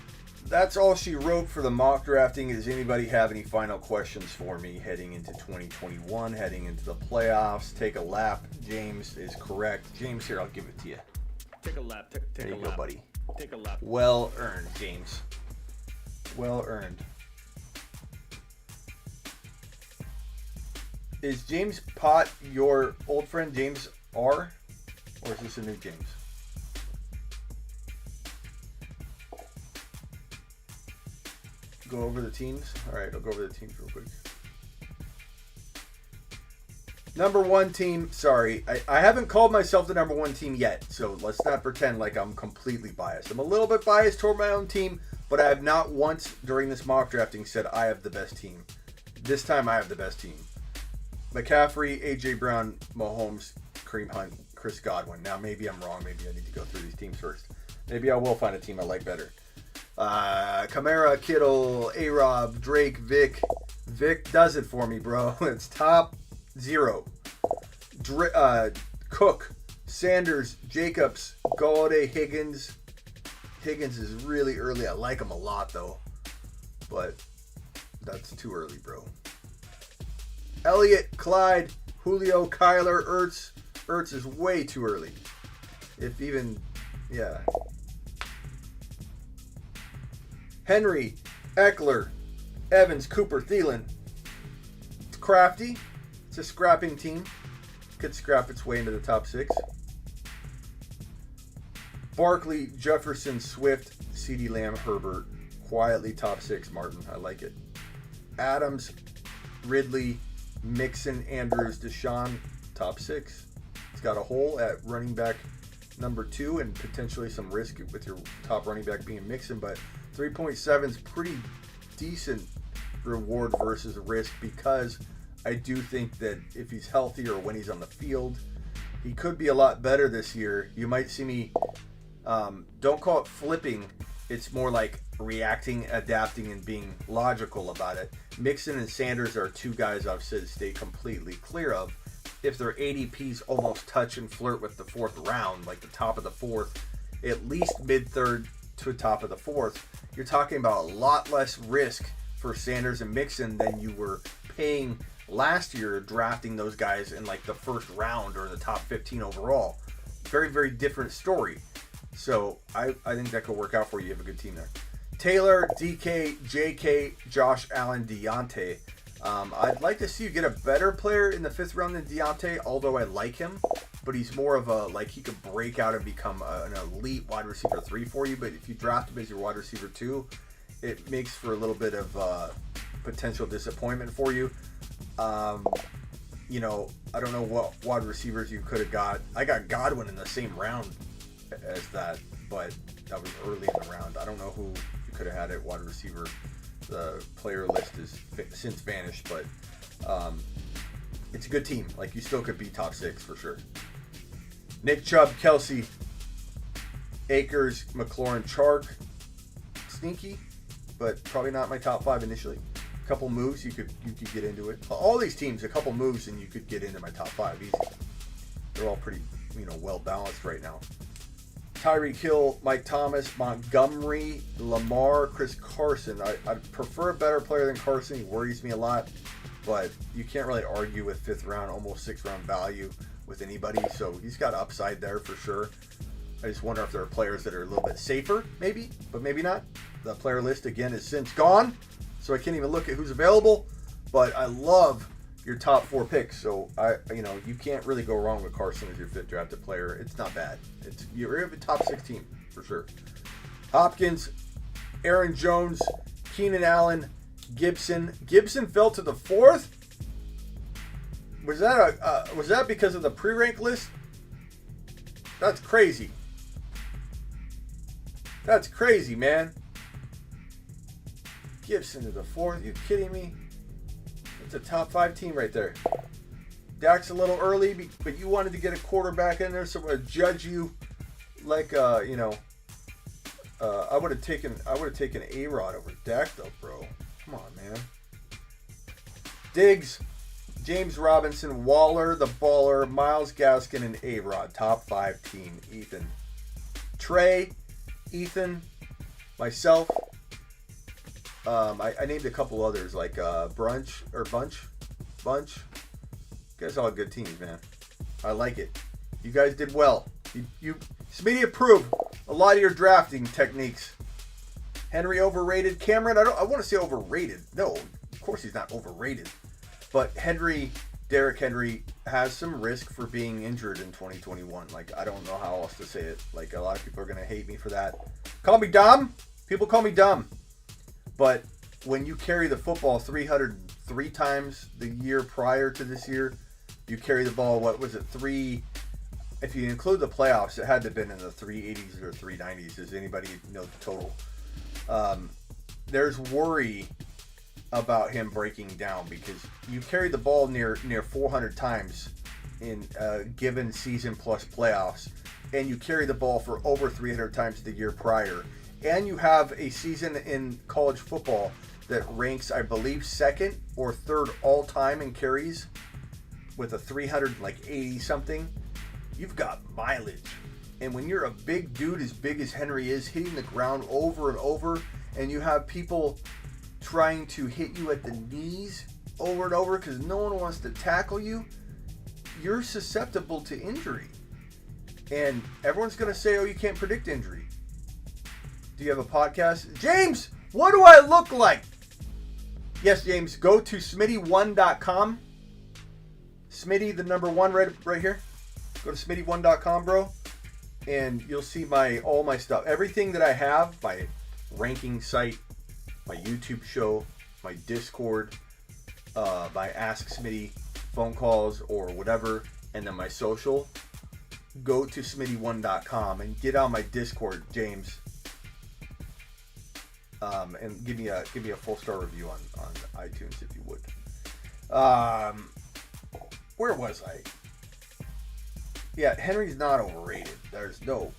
that's all she wrote for the mock drafting. Does anybody have any final questions for me heading into 2021, heading into the playoffs? Take a lap. James is correct. James, here, I'll give it to you. Take a lap. Take There a you lap. go, buddy. Take a lap. Well earned, James. Well earned. Is James Pott your old friend James R? Or is this a new James? Go over the teams? Alright, I'll go over the teams real quick. Number 1 team, sorry. I haven't called myself the number 1 team yet, so let's not pretend like I'm completely biased. I'm a little bit biased toward my own team, but I have not once during this mock drafting said I have the best team. This time I have the best team. McCaffrey, A.J. Brown, Mahomes, Kareem Hunt, Chris Godwin. Now, maybe I'm wrong. Maybe I need to go through these teams first. Maybe I will find a team I like better. Kamara, Kittle, A-Rob, Drake, Vic. Vic does it for me, bro. It's top 0. Cook, Sanders, Jacobs, Galladay, Higgins. Higgins is really early. I like him a lot, though. But that's too early, bro. Elliott, Clyde, Julio, Kyler, Ertz. Ertz is way too early. If even, yeah. Henry, Eckler, Evans, Cooper, Thielen. It's crafty. It's a scrapping team. Could scrap its way into the top 6. Barkley, Jefferson, Swift, CeeDee Lamb, Herbert. Quietly top 6, Martin. I like it. Adams, Ridley, Mixon, Andrews, Deshaun, top 6. It's got a hole at running back number 2 and potentially some risk with your top running back being Mixon, but 3.7 is pretty decent reward versus risk, because I do think that if he's healthy or when he's on the field, he could be a lot better this year. You might see me, don't call it flipping, it's more like reacting, adapting, and being logical about it. Mixon and Sanders are 2 guys I've said stay completely clear of. If their ADPs almost touch and flirt with the 4th round, like the top of the 4th, at least mid-3rd to top of the 4th, you're talking about a lot less risk for Sanders and Mixon than you were paying last year drafting those guys in like the 1st round or the top 15 overall. Very, very different story. So I think that could work out for you. You have a good team there. Taylor, DK, JK, Josh Allen, Deontay. I'd like to see you get a better player in the 5th round than Deontay, although I like him. But he's more of a, like, he could break out and become an elite wide receiver 3 for you. But if you draft him as your wide receiver 2, it makes for a little bit of potential disappointment for you. You know, I don't know what wide receivers you could have got. I got Godwin in the same round as that, but that was early in the round. I don't know who you could have had at wide receiver. The player list is since vanished, but it's a good team. Like, you still could be top 6 for sure. Nick Chubb, Kelsey, Akers, McLaurin, Chark. Sneaky, but probably not my top 5 initially. A couple moves, you could get into it. All these teams, a couple moves, and you could get into my top 5 easy. They're all pretty, well balanced right now. Tyreek Hill, Mike Thomas, Montgomery, Lamar, Chris Carson. I prefer a better player than Carson. He worries me a lot, but you can't really argue with 5th round, almost 6th round value with anybody. So he's got upside there for sure. I just wonder if there are players that are a little bit safer, maybe, but maybe not. The player list, again, is since gone, so I can't even look at who's available. But I love your top 4 picks, so you can't really go wrong with Carson as your 5th drafted player. It's not bad. You're a top 6 team for sure. Hopkins, Aaron Jones, Keenan Allen, Gibson. Gibson fell to the 4th. Was that because of the pre-rank list? That's crazy. That's crazy, man. Gibson to the 4th. You kidding me? It's a top 5 team right there. Dak's a little early, but you wanted to get a quarterback in there, so I'm going to judge you like I would have taken A-Rod over Dak though, bro. Come on, man. Diggs, James Robinson, Waller, the Baller, Myles Gaskin, and A-Rod. Top 5 team. Ethan, Trey, Ethan, myself. I named a couple others like Bunch. You guys all good teams, man. I like it. You guys did well. Smitty approved a lot of your drafting techniques. Henry overrated. Cameron, I want to say overrated. No, of course he's not overrated. But Derrick Henry has some risk for being injured in 2021. Like, I don't know how else to say it. Like, a lot of people are going to hate me for that. Call me dumb. People call me dumb. But when you carry the football 303 times the year prior to this year, you carry the ball, what was it, if you include the playoffs, it had to have been in the 380s or 390s. Does anybody know the total? There's worry about him breaking down because you carry the ball near 400 times in a given season plus playoffs, and you carry the ball for over 300 times the year prior, and you have a season in college football that ranks, I believe, 2nd or 3rd all time in carries with a 380 something. You've got mileage. And when you're a big dude as big as Henry is, hitting the ground over and over, and you have people trying to hit you at the knees over and over because no one wants to tackle you, you're susceptible to injury. And everyone's going to say, oh, you can't predict injury. Do you have a podcast? James, what do I look like? Yes, James, go to smitty1.com. Smitty, the number 1 right here. Go to smitty1.com, bro. And you'll see all my stuff. Everything that I have, my ranking site, my YouTube show, my Discord, my Ask Smitty phone calls or whatever, and then my social. Go to smitty1.com and get on my Discord, James. And give me a full star review on iTunes if you would. Where was I? Yeah, Henry's not overrated. There's no,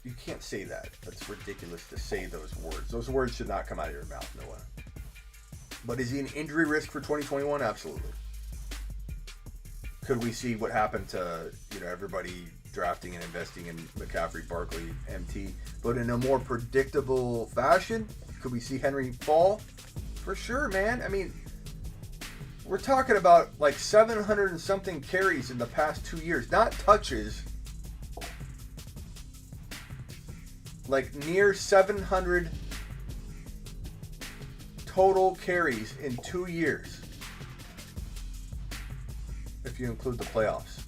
you can't say that. That's ridiculous to say those words. Those words should not come out of your mouth, Noah. But is he an injury risk for 2021? Absolutely. Could we see what happened to, everybody drafting and investing in McCaffrey, Barkley, MT, but in a more predictable fashion? Could we see Henry fall? For sure, man. I mean, we're talking about like 700 and something carries in the past 2 years, not touches. Like near 700 total carries in 2 years, if you include the playoffs.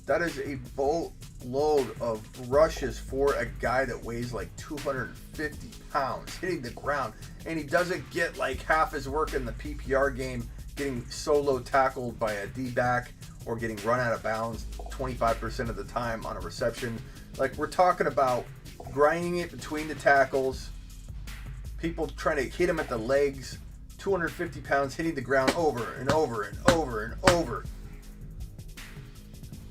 That is a boatload of rushes for a guy that weighs like 250 pounds hitting the ground, and he doesn't get like half his work in the PPR game, getting solo tackled by a D-back or getting run out of bounds 25% of the time on a reception. Like, we're talking about grinding it between the tackles, people trying to hit him at the legs 250 pounds hitting the ground over and over and over and over.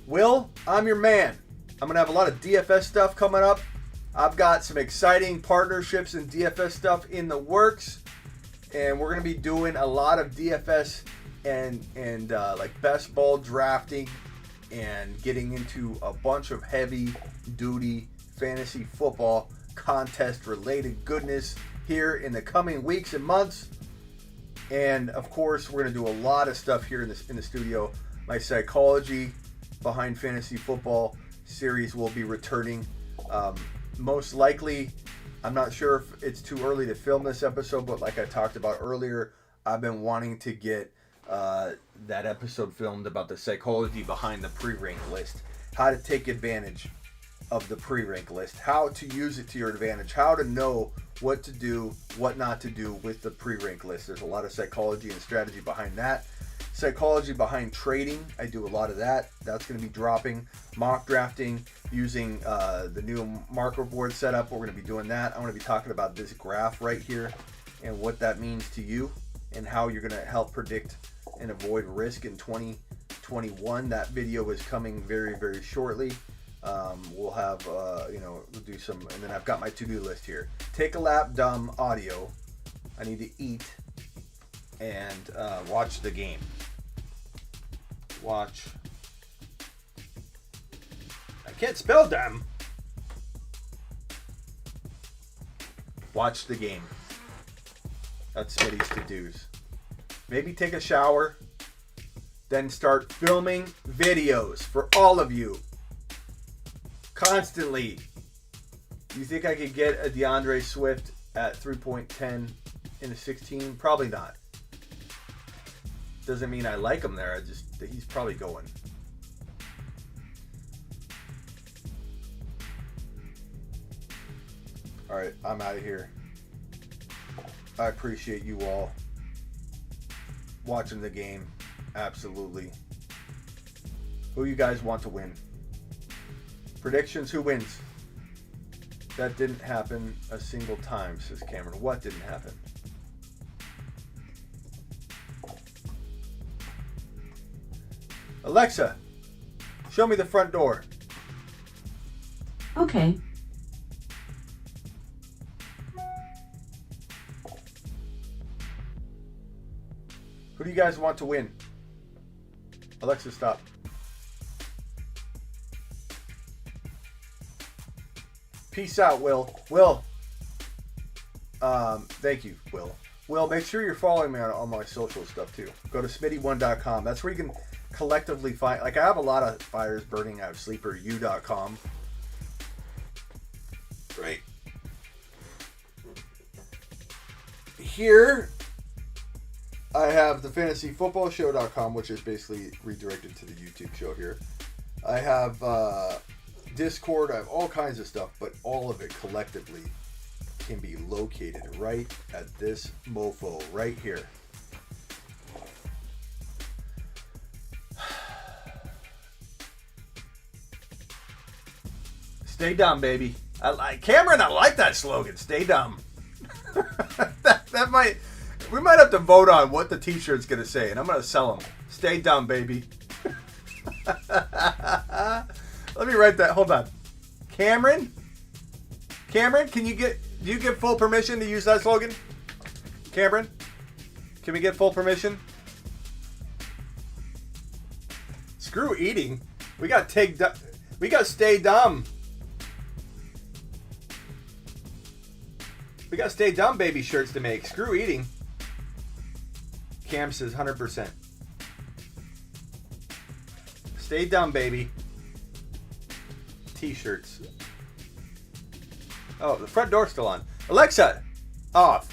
Will, I'm your man. I'm going to have a lot of DFS stuff coming up. I've got some exciting partnerships and DFS stuff in the works. And we're going to be doing a lot of DFS and like best ball drafting and getting into a bunch of heavy duty fantasy football contest related goodness here in the coming weeks and months. And of course, we're going to do a lot of stuff here in the studio. My psychology behind fantasy football series will be returning. Most likely, I'm not sure if it's too early to film this episode, but like I talked about earlier, I've been wanting to get that episode filmed about the psychology behind the pre-rank list, how to take advantage of the pre-rank list, how to use it to your advantage, how to know what to do, what not to do with the pre-rank list. There's a lot of psychology and strategy behind that. Psychology behind trading, I do a lot of that. That's going to be dropping. Mock drafting using the new marker board setup. We're going to be doing that. I'm going to be talking about this graph right here and what that means to you and how you're going to help predict and avoid risk in 2021. That video is coming very, very shortly. We'll have, we'll do some, and then I've got my to-do list here. Take a lap, dumb audio. I need to eat and watch the game. Watch. I can't spell dumb. Watch the game. That's Smitty's to-dos. Maybe take a shower, then start filming videos for all of you. Constantly. You think I could get a DeAndre Swift at 3.10 in a 16? Probably not. Doesn't mean I like him there. He's probably going. All right, I'm out of here. I appreciate you all watching the game. Absolutely. Who you guys want to win? Predictions, who wins? That didn't happen a single time, says Cameron. What didn't happen? Alexa, show me the front door. Okay. Who do you guys want to win? Alexa, stop. Peace out, Will. Will. Thank you, Will. Will, make sure you're following me on all my social stuff too. Go to smitty1.com. That's where you can collectively find. Like, I have a lot of fires burning. I have sleeperu.com. Right. Here, I have the fantasyfootballshow.com, which is basically redirected to the YouTube show here. I have Discord. I have all kinds of stuff, but all of it collectively can be located right at this mofo right here. Stay dumb, baby. Cameron, I like that slogan. Stay dumb. that might. We might have to vote on what the t-shirt's going to say, and I'm going to sell them. Stay dumb, baby. Let me write that. Hold on. Cameron, do you get full permission to use that slogan? Cameron, can we get full permission? Screw eating. We got stay dumb. We got stay dumb baby shirts to make. Screw eating. Cam says 100%. Stay dumb, baby. T-shirts. Oh, the front door's still on. Alexa, off.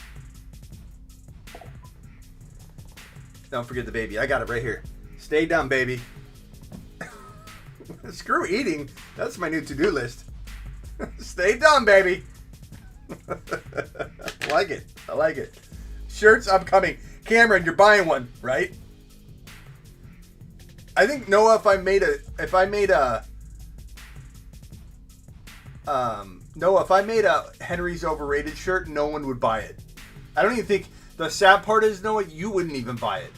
Don't forget the baby. I got it right here. Stay dumb, baby. Screw eating. That's my new to-do list. Stay dumb, baby. I like it. I like it. Shirts upcoming. Cameron, you're buying one, right? I think Noah, if I made a Henry's overrated shirt, no one would buy it. I don't even think The sad part is, Noah, you wouldn't even buy it.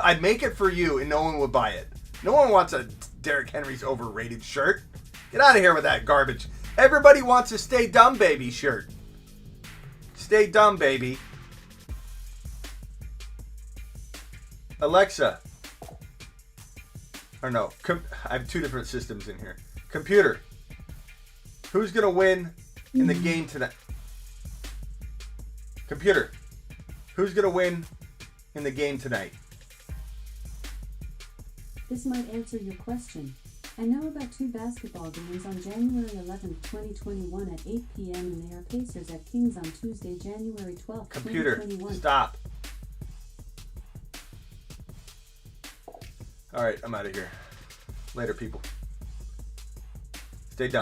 I'd make it for you and no one would buy it. No one wants a Derrick Henry's overrated shirt. Get out of here with that garbage. Everybody wants a Stay Dumb Baby shirt. Stay dumb, baby. Alexa. Or no, I have two different systems in here. Computer. Who's going to win in the game tonight? Computer. Who's going to win in the game tonight? This might answer your question. I know about 2 basketball games on January 11th, 2021 at 8 p.m. and they are Pacers at Kings on Tuesday, January 12th, Computer, 2021. stop. All right, I'm out of here. Later, people. Stay dumb.